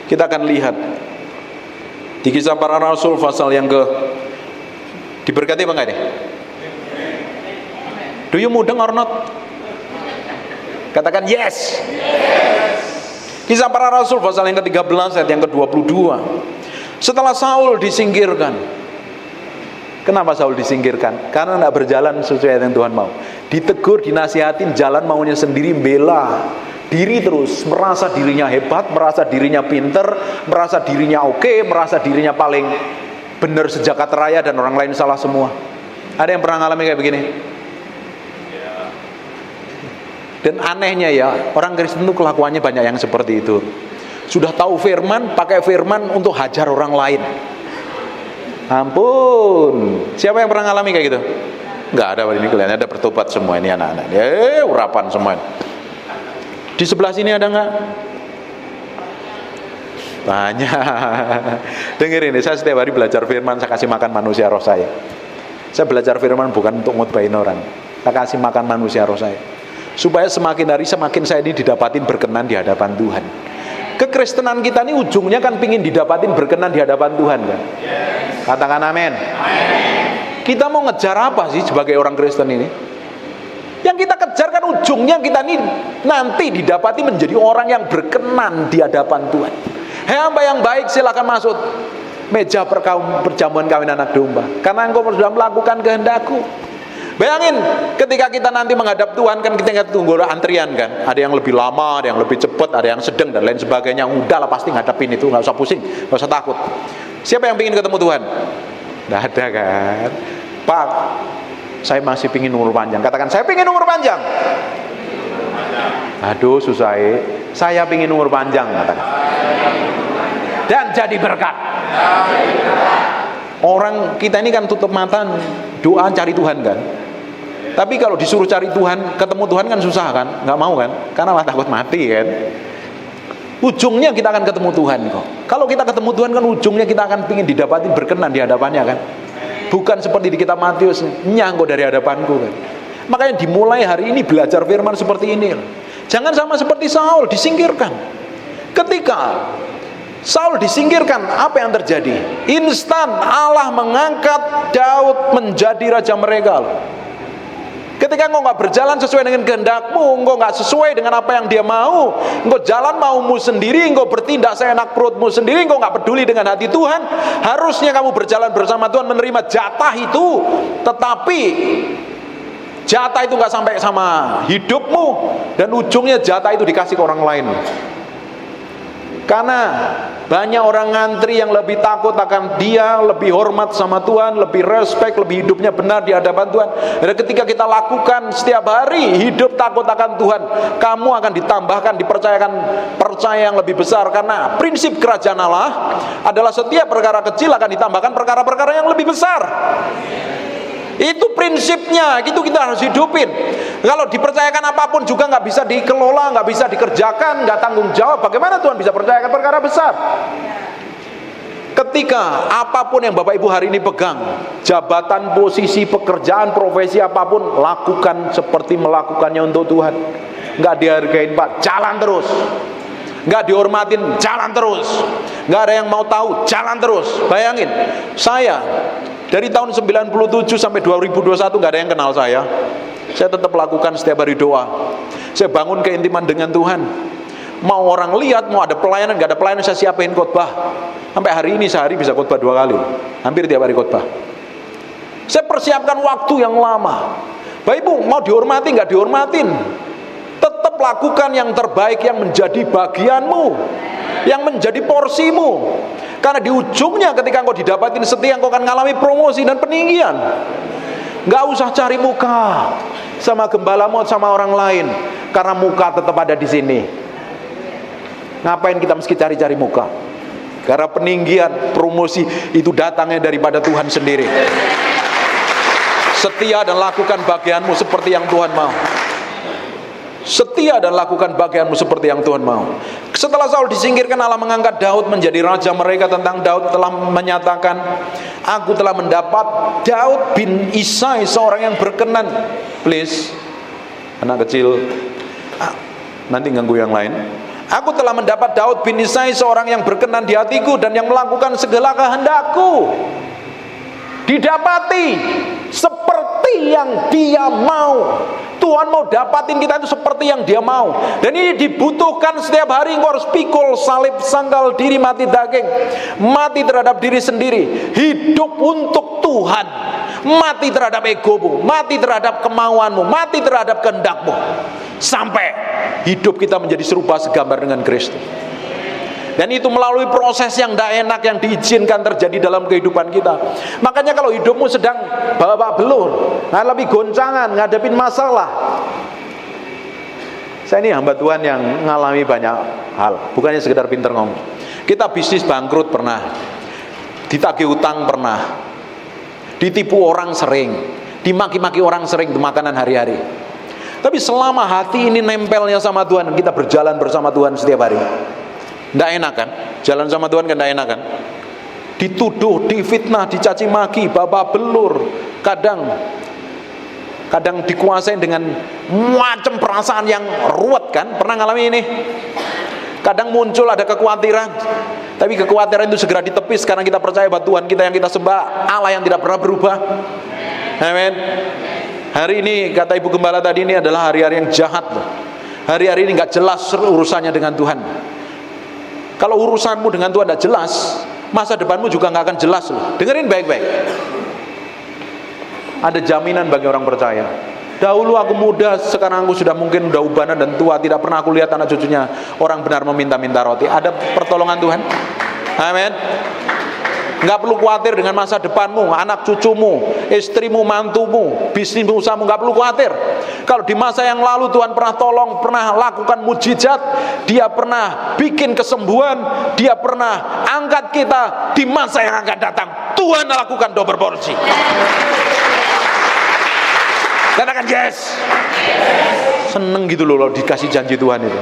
Kita akan lihat di Kisah Para Rasul pasal yang diberkati apa enggak deh? Do you mudeng or not? Katakan yes. Kisah Para Rasul pasal yang ke-13 ayat yang ke-22. Setelah Saul disingkirkan. Kenapa Saul disingkirkan? Karena tidak berjalan sesuai yang Tuhan mau. Ditegur, dinasihatin, jalan maunya sendiri, bela diri terus, merasa dirinya hebat, merasa dirinya pinter, merasa dirinya oke, merasa dirinya paling benar sejagat raya dan orang lain salah semua. Ada yang pernah ngalami kayak begini? Dan anehnya ya, orang Kristen itu kelakuannya banyak yang seperti itu. Sudah tahu firman, pakai firman untuk hajar orang lain. Ampun, siapa yang pernah ngalami kayak gitu? Enggak ada, ini kelihatannya ada bertobat semua ini anak-anak. Urapan semua. Di sebelah sini ada enggak? Banyak. Dengerin ini, saya setiap hari belajar firman, saya kasih makan manusia roh saya. Saya belajar firman bukan untuk ngutbahin orang. Saya kasih makan manusia roh saya. Supaya semakin hari semakin saya ini didapatin berkenan di hadapan Tuhan. Kekristenan kita ini ujungnya kan pingin didapatin berkenan di hadapan Tuhan kan? Katakan amin. Kita mau ngejar apa sih sebagai orang Kristen ini? Yang kita kejar kan ujungnya kita ini nanti didapati menjadi orang yang berkenan di hadapan Tuhan. Hei hamba yang baik, silakan masuk meja perjamuan kawin anak domba, karena engkau sudah melakukan kehendakku. Bayangin ketika kita nanti menghadap Tuhan kan kita tunggu antrian kan. Ada yang lebih lama, ada yang lebih cepat, ada yang sedang dan lain sebagainya. Udahlah pasti ngadepin itu, nggak usah pusing, nggak usah takut. Siapa yang ingin ketemu Tuhan? Nggak ada kan? Pak, saya masih pingin umur panjang. Katakan, saya pingin umur panjang. Aduh susah saya pingin umur panjang, katakan. Dan jadi berkat. Orang kita ini kan tutup mata doa cari Tuhan kan. Tapi kalau disuruh cari Tuhan, ketemu Tuhan kan susah kan? Nggak mau kan? Karena takut mati kan. Ujungnya kita akan ketemu Tuhan kok. Kalau kita ketemu Tuhan kan ujungnya kita akan pingin didapati berkenan di hadapannya kan. Bukan seperti di kitab Matius, nyangkut dari hadapanku kan. Makanya dimulai hari ini belajar firman seperti ini. Jangan sama seperti Saul, disingkirkan. Ketika Saul disingkirkan, apa yang terjadi? Instan Allah mengangkat Daud menjadi raja mereka. Ketika engkau gak berjalan sesuai dengan kehendakmu, engkau gak sesuai dengan apa yang dia mau, engkau jalan maumu sendiri, engkau bertindak seenak perutmu sendiri, engkau gak peduli dengan hati Tuhan, harusnya kamu berjalan bersama Tuhan menerima jatah itu. Tetapi jatah itu gak sampai sama hidupmu, dan ujungnya jatah itu dikasih ke orang lain. Karena banyak orang ngantri yang lebih takut akan dia, lebih hormat sama Tuhan, lebih respect, lebih hidupnya benar di hadapan Tuhan. Dan ketika kita lakukan setiap hari hidup takut akan Tuhan, kamu akan ditambahkan, dipercayakan percaya yang lebih besar. Karena prinsip kerajaan Allah adalah setiap perkara kecil akan ditambahkan perkara-perkara yang lebih besar. Itu prinsipnya, itu kita harus hidupin. Kalau dipercayakan apapun juga nggak bisa dikelola, nggak bisa dikerjakan, nggak tanggung jawab, bagaimana Tuhan bisa percayakan perkara besar? Ketika apapun yang Bapak Ibu hari ini pegang, jabatan, posisi, pekerjaan, profesi apapun, lakukan seperti melakukannya untuk Tuhan. Nggak dihargain Pak, jalan terus. Nggak dihormatin, jalan terus. Nggak ada yang mau tahu, jalan terus. Bayangin, saya dari tahun 97 sampai 2021 nggak ada yang kenal saya. Saya tetap lakukan setiap hari doa. Saya bangun keintiman dengan Tuhan. Mau orang lihat, mau ada pelayanan, nggak ada pelayanan, saya siapin khotbah. Sampai hari ini sehari bisa khotbah 2 kali, hampir tiap hari khotbah. Saya persiapkan waktu yang lama. Bapak Ibu, mau dihormati nggak dihormatin, tetap lakukan yang terbaik yang menjadi bagianmu, yang menjadi porsimu. Karena di ujungnya ketika engkau didapatin setia, engkau akan mengalami promosi dan peninggian. Nggak usah cari muka sama gembalamu, sama orang lain, karena muka tetap ada di sini. Ngapain kita mesti cari-cari muka? Karena peninggian, promosi itu datangnya daripada Tuhan sendiri. Setia dan lakukan bagianmu seperti yang Tuhan mau. Setia dan lakukan bagianmu seperti yang Tuhan mau. Setelah Saul disingkirkan, Allah mengangkat Daud menjadi raja mereka. Tentang Daud telah menyatakan, aku telah mendapat Daud bin Isai, seorang yang berkenan. Please, anak kecil, nanti ganggu yang lain. Aku telah mendapat Daud bin Isai, seorang yang berkenan di hatiku dan yang melakukan segala kehendakku. Didapati seperti yang dia mau. Tuhan mau dapatin kita itu seperti yang dia mau. Dan ini dibutuhkan setiap hari. Engkau harus pikul, salib, sangkal diri, mati daging, mati terhadap diri sendiri, hidup untuk Tuhan, mati terhadap egomu, mati terhadap kemauanmu, mati terhadap kehendakmu, sampai hidup kita menjadi serupa segambar dengan Kristus. Dan itu melalui proses yang tidak enak yang diizinkan terjadi dalam kehidupan kita. Makanya kalau hidupmu sedang babak belur, ngalamin goncangan, ngadepin masalah. Saya ini hamba Tuhan yang mengalami banyak hal, bukannya sekedar pinter ngomong. Kita bisnis bangkrut pernah, ditagih utang pernah, ditipu orang sering, dimaki-maki orang sering, itu makanan hari-hari. Tapi selama hati ini nempelnya sama Tuhan, kita berjalan bersama Tuhan setiap hari. Tidak enak kan? Jalan sama Tuhan kan tidak enak kan? Dituduh, difitnah, dicaci maki, babak belur, kadang dikuasai dengan macam perasaan yang ruwet kan? Pernah ngalami ini? Kadang muncul ada kekhawatiran, tapi kekhawatiran itu segera ditepis karena kita percaya bahwa Tuhan kita yang kita sembah Allah yang tidak pernah berubah. Amin. Hari ini kata Ibu Gembala tadi, ini adalah hari-hari yang jahat loh. Hari-hari ini nggak jelas urusannya dengan Tuhan. Kalau urusanmu dengan Tuhan tidak jelas, masa depanmu juga nggak akan jelas loh. Dengerin baik-baik. Ada jaminan bagi orang percaya. Dahulu aku muda, sekarang aku sudah mungkin udah ubanan dan tua, tidak pernah aku lihat anak cucunya orang benar meminta-minta roti. Ada pertolongan Tuhan. Amin. Nggak perlu khawatir dengan masa depanmu, anak cucumu, istrimu, mantumu, bisnismu, usahamu, nggak perlu khawatir. Kalau di masa yang lalu Tuhan pernah tolong, pernah lakukan mujizat, Dia pernah bikin kesembuhan, Dia pernah angkat kita, di masa yang akan datang Tuhan lakukan double porsi. Katakan yes. Seneng gitu loh dikasih janji Tuhan itu.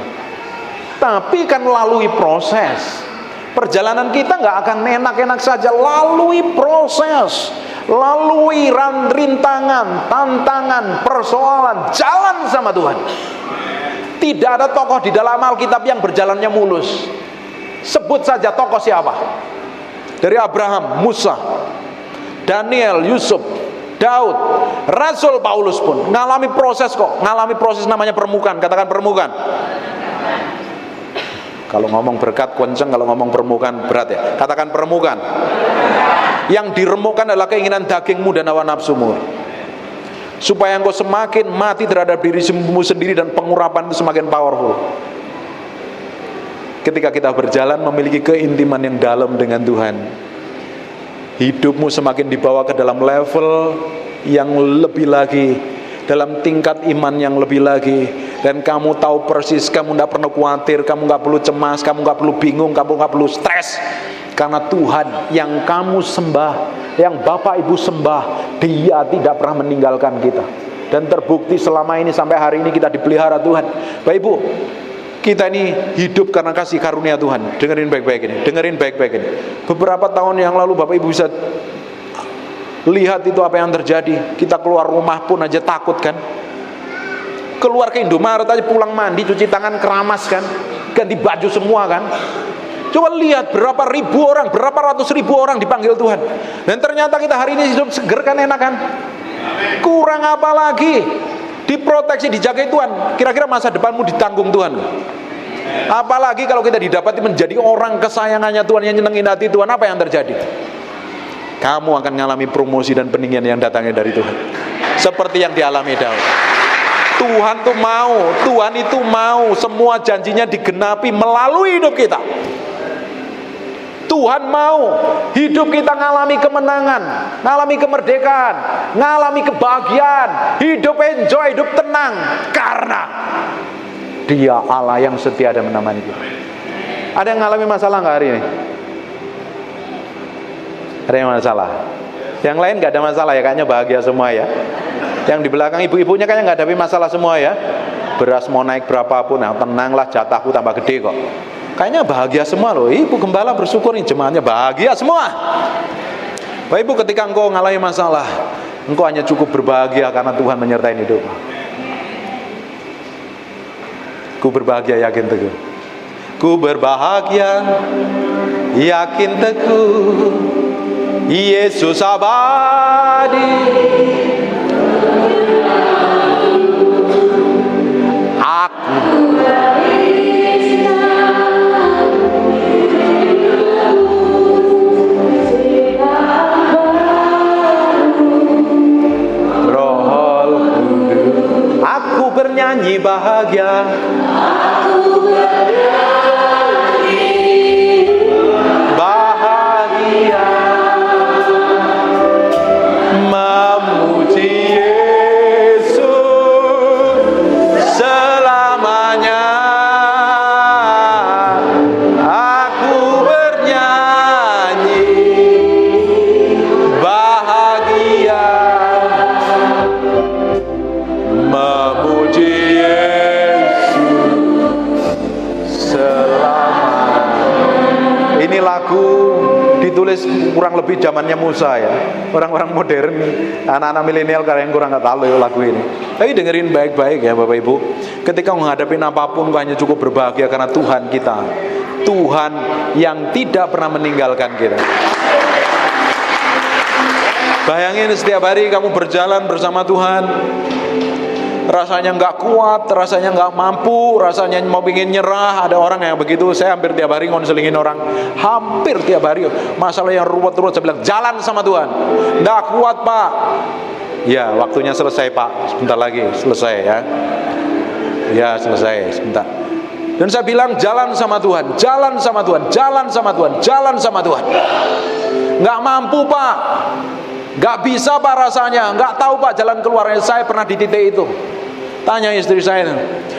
Tapi kan melalui proses. Perjalanan kita nggak akan enak-enak saja, lalui proses, lalui rintangan, tantangan, persoalan, jalan sama Tuhan. Tidak ada tokoh di dalam Alkitab yang berjalannya mulus. Sebut saja tokoh siapa? Dari Abraham, Musa, Daniel, Yusuf, Daud, Rasul Paulus pun ngalami proses kok, ngalami proses namanya permukaan. Katakan permukaan. Kalau ngomong berkat kenceng, kalau ngomong permukaan berat ya. Katakan permukaan. Yang diremukkan adalah keinginan dagingmu dan hawa nafsumu. Supaya engkau semakin mati terhadap dirimu sendiri dan pengurapan itu semakin powerful. Ketika kita berjalan memiliki keintiman yang dalam dengan Tuhan, hidupmu semakin dibawa ke dalam level yang lebih lagi, dalam tingkat iman yang lebih lagi. Dan kamu tahu persis, kamu tidak perlu khawatir, kamu nggak perlu cemas, kamu nggak perlu bingung, kamu nggak perlu stres. Karena Tuhan yang kamu sembah, yang Bapak Ibu sembah, Dia tidak pernah meninggalkan kita. Dan terbukti selama ini sampai hari ini kita dipelihara Tuhan. Bapak Ibu, kita ini hidup karena kasih karunia Tuhan. Dengerin baik-baik ini, dengerin baik-baik ini. Beberapa tahun yang lalu Bapak Ibu bisa lihat itu apa yang terjadi. Kita keluar rumah pun aja takut kan. Keluar ke Indomaret aja pulang mandi, cuci tangan, keramas kan, ganti baju semua kan. Coba lihat berapa ribu orang, berapa ratus ribu orang dipanggil Tuhan. Dan ternyata kita hari ini hidup seger kan, enak kan. Kurang apa lagi? Diproteksi, dijaga Tuhan. Kira-kira masa depanmu ditanggung Tuhan. Apalagi kalau kita didapati menjadi orang kesayangannya Tuhan, yang nyenengin hati Tuhan, apa yang terjadi? Kamu akan mengalami promosi dan peninggian yang datangnya dari Tuhan. Seperti yang dialami Daud. Tuhan tuh mau, Tuhan itu mau semua janjinya digenapi melalui hidup kita. Tuhan mau hidup kita ngalami kemenangan, ngalami kemerdekaan, ngalami kebahagiaan, hidup enjoy, hidup tenang, karena Dia Allah yang setia dan menemani kita. Ada yang ngalami masalah nggak hari ini? Ada yang masalah? Yang lain nggak ada masalah ya, kayaknya bahagia semua ya. Yang di belakang ibu-ibunya kayaknya nggak ada masalah semua ya. Beras mau naik berapapun, nah tenanglah, jatahku tambah gede kok. Kayaknya bahagia semua loh. Ibu gembala bersyukur nih, jemaatnya bahagia semua. Bapak Ibu, ketika engkau ngalami masalah, engkau hanya cukup berbahagia karena Tuhan menyertai hidup. Ku berbahagia yakin teguh. Ku berbahagia yakin teguh, Yesus abadi. Aku Roh Kudus, aku bernyanyi bahagia. Bahagia memuji Yesus selamanya. Aku bernyanyi bahagia memuji ini lagu ditulis kurang lebih zamannya Musa ya. Orang-orang modern, anak-anak milenial kalian kurang nggak tahu ya lagu ini. Tapi dengerin baik-baik ya Bapak Ibu. Ketika menghadapi apapun, kau hanya cukup berbahagia karena Tuhan kita, Tuhan yang tidak pernah meninggalkan kita. Bayangin setiap hari kamu berjalan bersama Tuhan, rasanya nggak kuat, rasanya nggak mampu, rasanya mau pingin nyerah. Ada orang yang begitu. Saya hampir tiap hari ngonselingin orang, hampir tiap hari masalah yang ruwet-ruwet. Saya bilang jalan sama Tuhan. Nggak kuat Pak. Ya waktunya selesai Pak, sebentar lagi selesai ya. Ya selesai sebentar. Dan saya bilang jalan sama Tuhan, jalan sama Tuhan, jalan sama Tuhan, jalan sama Tuhan. Nggak mampu Pak, nggak bisa Pak rasanya, nggak tahu Pak jalan keluarnya. Saya pernah di titik itu. Tanya istri saya,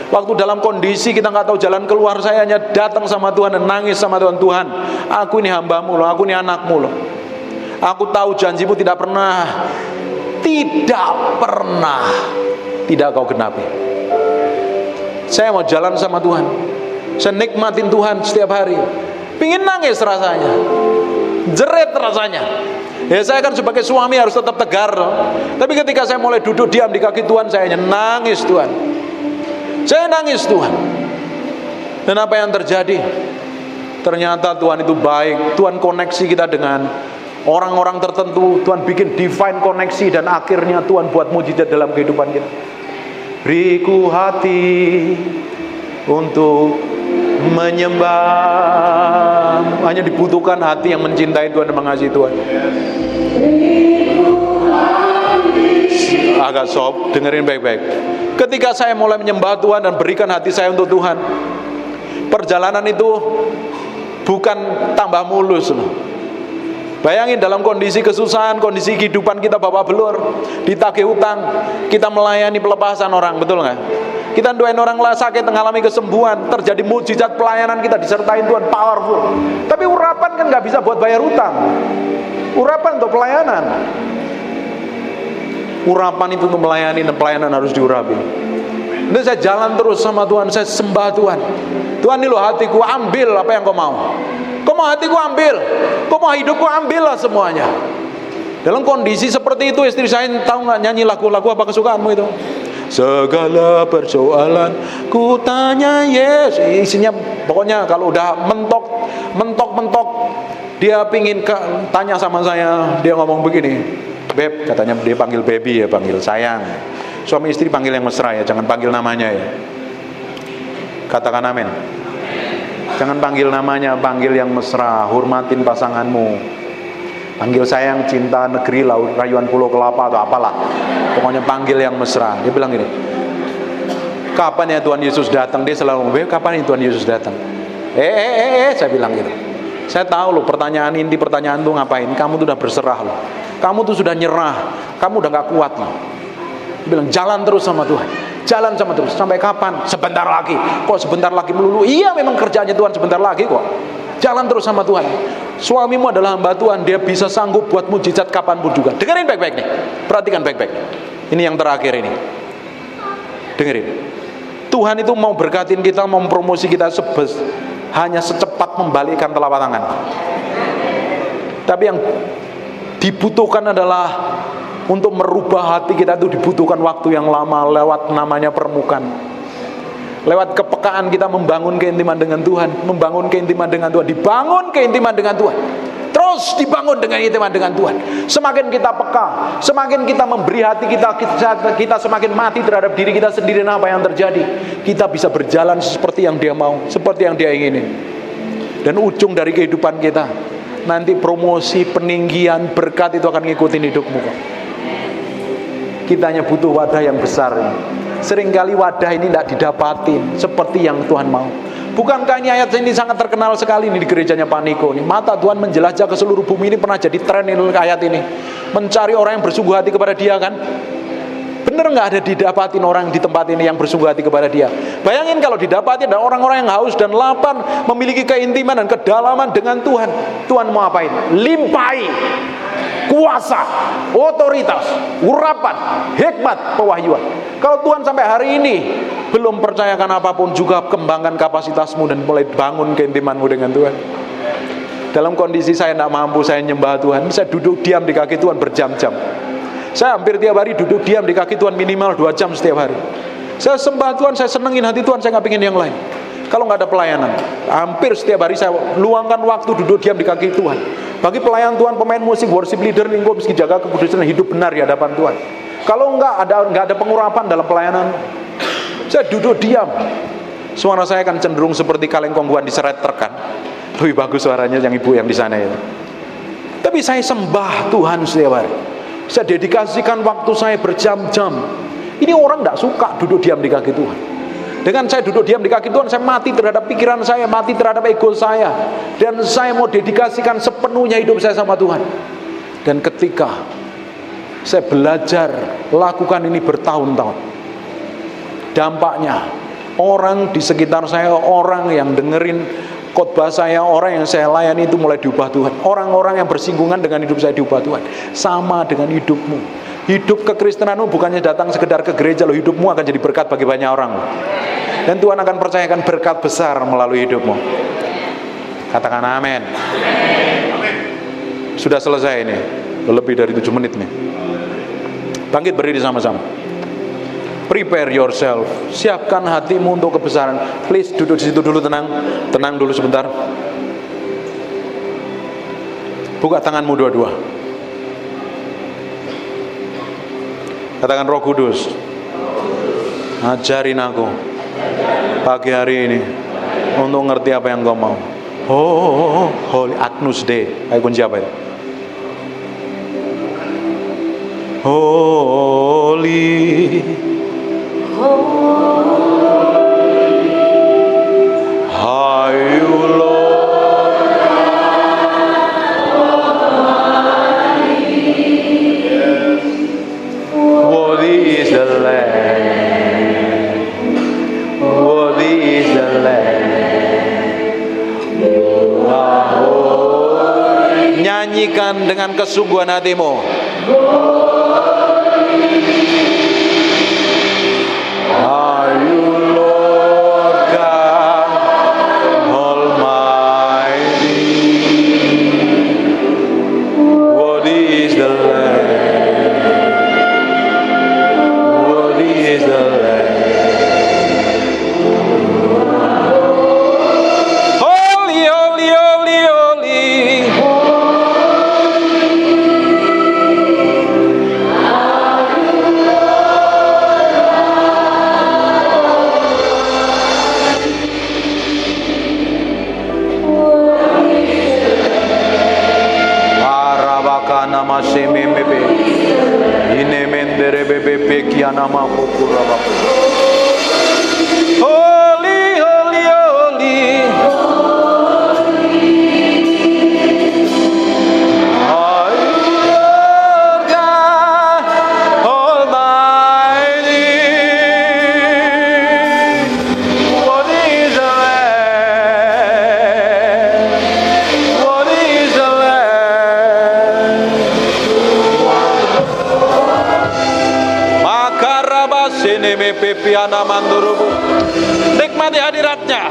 waktu dalam kondisi kita nggak tahu jalan keluar, saya hanya datang sama Tuhan dan nangis sama Tuhan. Tuhan, aku ini hambamu loh, aku ini anakmu loh. Aku tahu janjimu tidak pernah tidak kau genapi. Saya mau jalan sama Tuhan, saya nikmatin Tuhan setiap hari. Pingin nangis rasanya, jerit rasanya. Ya saya kan sebagai suami harus tetap tegar loh. Tapi ketika saya mulai duduk diam di kaki Tuhan, saya hanya nangis Tuhan. Saya nangis Tuhan. Dan apa yang terjadi? Ternyata Tuhan itu baik. Tuhan koneksi kita dengan orang-orang tertentu. Tuhan bikin divine koneksi. Dan akhirnya Tuhan buat mujizat dalam kehidupan kita. Beriku hati untuk menyembah. Hanya dibutuhkan hati yang mencintai Tuhan dan mengasihi Tuhan. Agak soft, dengerin baik-baik. Ketika saya mulai menyembah Tuhan dan berikan hati saya untuk Tuhan, perjalanan itu bukan tambah mulus loh. Bayangin dalam kondisi kesusahan, kondisi kehidupan kita babak belur, ditagih utang, kita melayani pelepasan orang, betul nggak? Kita doain orang sakit, mengalami kesembuhan, terjadi mujizat pelayanan, kita disertai Tuhan powerful. Tapi urapan kan nggak bisa buat bayar utang. Urapan untuk pelayanan. Urapan itu untuk melayani, dan pelayanan harus diurapi. Dan saya jalan terus sama Tuhan, saya sembah Tuhan. Tuhan ini loh hatiku, ambil apa yang kau mau. Kau mau hatiku ambil, kau mau hidupku ambil lah semuanya. Dalam kondisi seperti itu istri saya tahu nggak nyanyi lagu-lagu apa kesukaanmu itu? Segala persoalan ku tanya Yesus. Isinya pokoknya kalau udah mentok dia pingin tanya sama saya. Dia ngomong begini, Beb, katanya dia panggil baby ya, panggil sayang. Suami istri panggil yang mesra ya, jangan panggil namanya ya. Katakan amin. Jangan panggil namanya, panggil yang mesra. Hormatin pasanganmu. Panggil sayang, cinta, negeri, laut, rayuan pulau kelapa atau apalah. Pokoknya panggil yang mesra. Dia bilang gini, kapan ya Tuhan Yesus datang? Dia selalu ngomong, kapan ya Tuhan Yesus datang? Saya bilang gitu. Saya tahu loh pertanyaan inti pertanyaan tuh ngapain. Kamu tuh udah berserah loh. Kamu tuh sudah nyerah. Kamu udah gak kuat loh. Dia bilang jalan terus sama Tuhan. Jalan sama terus. Sampai kapan? Sebentar lagi. Kok sebentar lagi melulu? Iya memang kerjanya Tuhan sebentar lagi kok. Jalan terus sama Tuhan. Suamimu adalah hamba Tuhan. Dia bisa sanggup buat mujizat kapanpun juga. Dengerin baik-baik nih. Perhatikan baik-baik. Ini yang terakhir ini. Dengerin. Tuhan itu mau berkatin kita, mau mempromosi kita hanya secepat membalikkan telapak tangan. Tapi yang dibutuhkan adalah untuk merubah hati kita itu dibutuhkan waktu yang lama lewat namanya permukaan. Lewat kepekaan kita membangun keintiman dengan Tuhan, membangun keintiman dengan Tuhan, dibangun keintiman dengan Tuhan. Terus dibangun dengan keintiman dengan Tuhan. Semakin kita peka, semakin kita memberi hati kita semakin mati terhadap diri kita sendiri. Apa yang terjadi? Kita bisa berjalan seperti yang Dia mau, seperti yang Dia inginin. Dan ujung dari kehidupan kita, nanti promosi, peninggian, berkat itu akan ngikutin hidupmu kok. Kita hanya butuh wadah yang besar. Seringkali wadah ini tidak didapatin seperti yang Tuhan mau. Bukankah ini ayat ini sangat terkenal sekali ini di gerejanya Pak Niko ini. Mata Tuhan menjelajah ke seluruh bumi, ini pernah jadi tren ini ayat ini. Mencari orang yang bersungguh hati kepada Dia kan. Bener nggak ada didapatin orang di tempat ini yang bersungguh hati kepada Dia? Bayangin kalau didapatin ada orang-orang yang haus dan lapar, memiliki keintiman dan kedalaman dengan Tuhan. Tuhan mau apain? Limpahi kuasa, otoritas, urapan, hikmat, pewahyuan. Kalau Tuhan sampai hari ini belum percayakan apapun, juga kembangkan kapasitasmu dan mulai bangun keintimanmu dengan Tuhan. Dalam kondisi saya tidak mampu, saya nyembah Tuhan, saya duduk diam di kaki Tuhan berjam-jam. Saya hampir tiap hari duduk diam di kaki Tuhan minimal 2 jam setiap hari. Saya sembah Tuhan, saya senengin hati Tuhan, saya nggak pengen yang lain. Kalau nggak ada pelayanan, hampir setiap hari saya luangkan waktu duduk diam di kaki Tuhan. Bagi pelayan Tuhan, pemain musik, worship leader, gue mesti jaga kekudusan dan hidup benar di hadapan Tuhan. Kalau nggak ada pengurapan dalam pelayanan, saya duduk diam. Suara saya akan cenderung seperti kaleng kongguan diseret terkan. Lebih bagus suaranya yang ibu yang di sana itu. Tapi saya sembah Tuhan setiap hari. Saya dedikasikan waktu saya berjam-jam. Ini orang tidak suka duduk diam di kaki Tuhan. Dengan saya duduk diam di kaki Tuhan, saya mati terhadap pikiran saya, mati terhadap ego saya. Dan saya mau dedikasikan sepenuhnya hidup saya sama Tuhan. Dan ketika saya belajar lakukan ini bertahun-tahun, dampaknya orang di sekitar saya, orang yang dengerin khotbah saya, orang yang saya layani itu mulai diubah Tuhan. Orang-orang yang bersinggungan dengan hidup saya diubah Tuhan. Sama dengan hidupmu. Hidup kekristenanmu bukannya datang sekedar ke gereja, loh, hidupmu akan jadi berkat bagi banyak orang. Dan Tuhan akan percayakan berkat besar melalui hidupmu. Katakan amin. Sudah selesai ini, lebih dari 7 menit nih. Bangkit berdiri sama-sama. Prepare yourself. Siapkan hatimu untuk kebesaran. Please duduk di situ dulu, tenang. Tenang dulu sebentar. Buka tanganmu dua-dua. Katakan, Roh Kudus, ajarin aku pagi hari ini untuk ngerti apa yang Kau mau. Oh, Holy Agnus Dei. Ayo kunci apa itu? Holy, are you Lord? Worthy is the Lamb. Worthy is the Lamb. You are holy. Nyanyikan dengan kesungguhan hatimu. Are you Lord God Almighty? Worthy is the Lamb. Worthy is the Lamb. Holy, holy, holy, holy. Nama sememebe ine mendere bebe pekiana makukura bapa. Holy, holy, holy. Are you Lord God Almighty? What is the Lamb? What is the Lamb? Makarabas sini me pepiana mandurubu. Nikmati hadiratnya.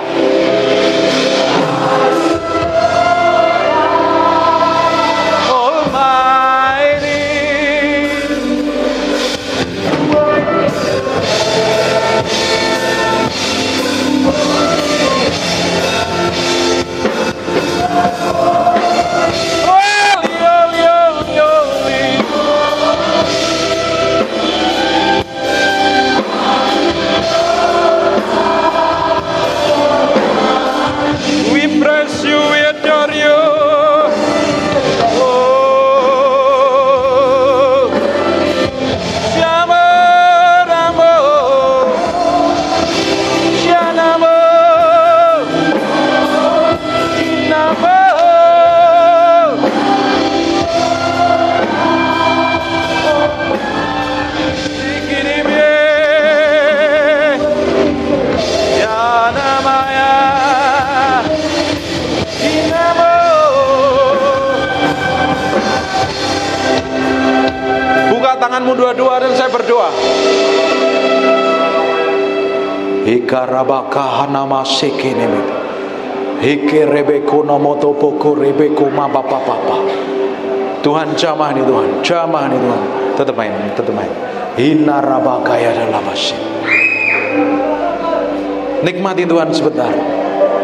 Tanganmu dua-dua dan saya berdoa. Hikarabaka hanama sekeneme. Hikerebeko nomoto poko rebeko mabapapapa. Tuhan jamah nih Tuhan, jamah nih Tuhan. Tetap main. Hinarabaka ya dalam asyik. Nikmati Tuhan sebentar.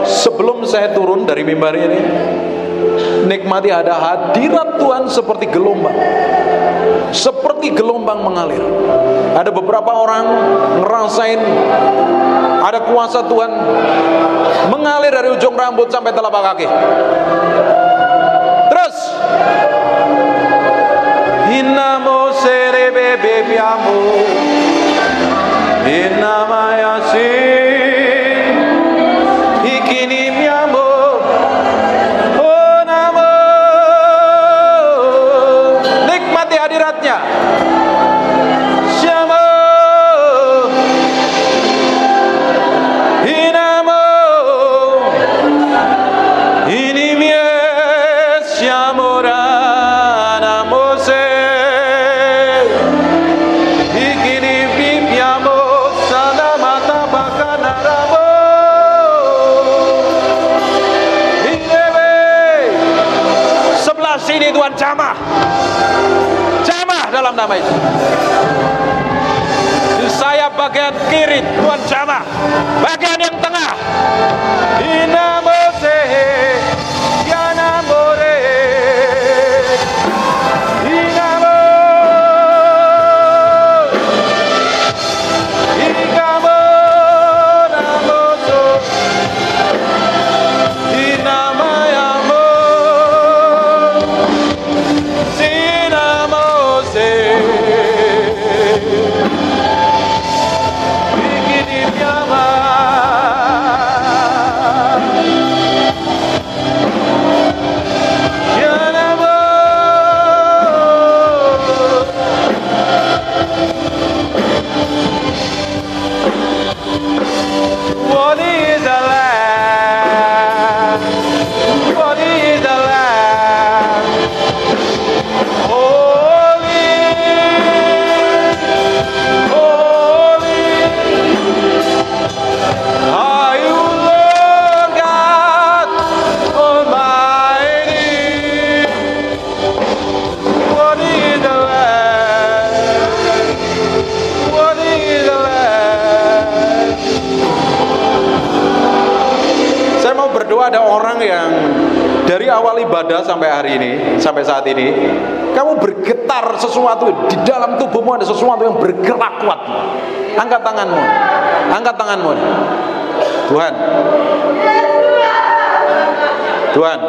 Sebelum saya turun dari mimbar ini, nikmati ada hadirat Tuhan seperti gelombang. Seperti gelombang mengalir. Ada beberapa orang ngerasain ada kuasa Tuhan mengalir dari ujung rambut sampai telapak kaki. Terus Hinamo serebe bebiamu Hinamayasi Ikini miamu hadiratnya. Syamo Hinamo Inimie Syamorana Mose Ikini bibiamo Sana mata bakana ramo Hinebe. Sebelah sini Tuhan jamah dalam nama itu. Di sayap bagian kiri Tuhan jamah, bagian yang tengah Inamose Yanamore Inamo Ingamo Namoso Inamayamo ada orang yang dari awal ibadah sampai hari ini, sampai saat ini, kamu bergetar sesuatu di dalam tubuhmu, ada sesuatu yang bergerak kuat. Angkat tanganmu, angkat tanganmu. Tuhan, Tuhan,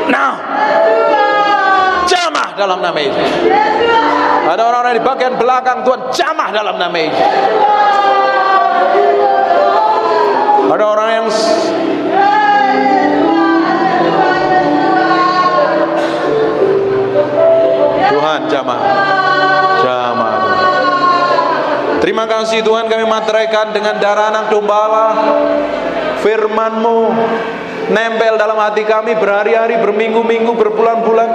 nah, jamah dalam nama Yesus. Ada orang-orang di bagian belakang, Tuhan jamah dalam nama Yesus. Ada orang yang Tuhan jamah, jamah. Terima kasih Tuhan, kami materaikan dengan darah anak domba, firman-Mu nempel dalam hati kami berhari-hari, berminggu-minggu, berbulan-bulan.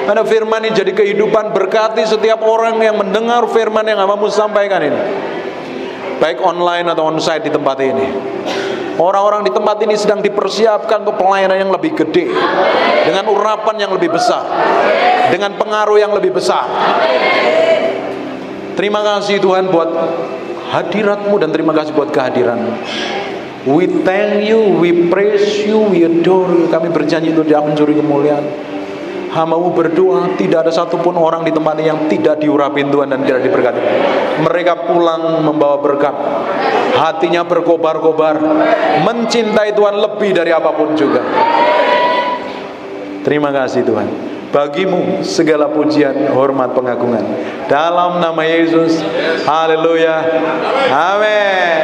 Karena firman ini jadi kehidupan. Berkati setiap orang yang mendengar firman yang hambamu sampaikan ini, baik online atau onsite di tempat ini. Orang-orang di tempat ini sedang dipersiapkan untuk pelayanan yang lebih gede, dengan urapan yang lebih besar, dengan pengaruh yang lebih besar. Terima kasih Tuhan buat hadirat-Mu, dan terima kasih buat kehadiran-Mu. We thank you, we praise you, we adore you. Kami berjanji untuk tidak mencuri kemuliaan. Hamba-Mu berdoa tidak ada satupun orang di tempat ini yang tidak diurapin Tuhan dan tidak diberkati. Mereka pulang membawa berkat, hatinya berkobar-kobar, mencintai Tuhan lebih dari apapun juga. Terima kasih Tuhan. Bagi-Mu segala pujian, hormat, pengagungan. Dalam nama Yesus. Haleluya. Amin.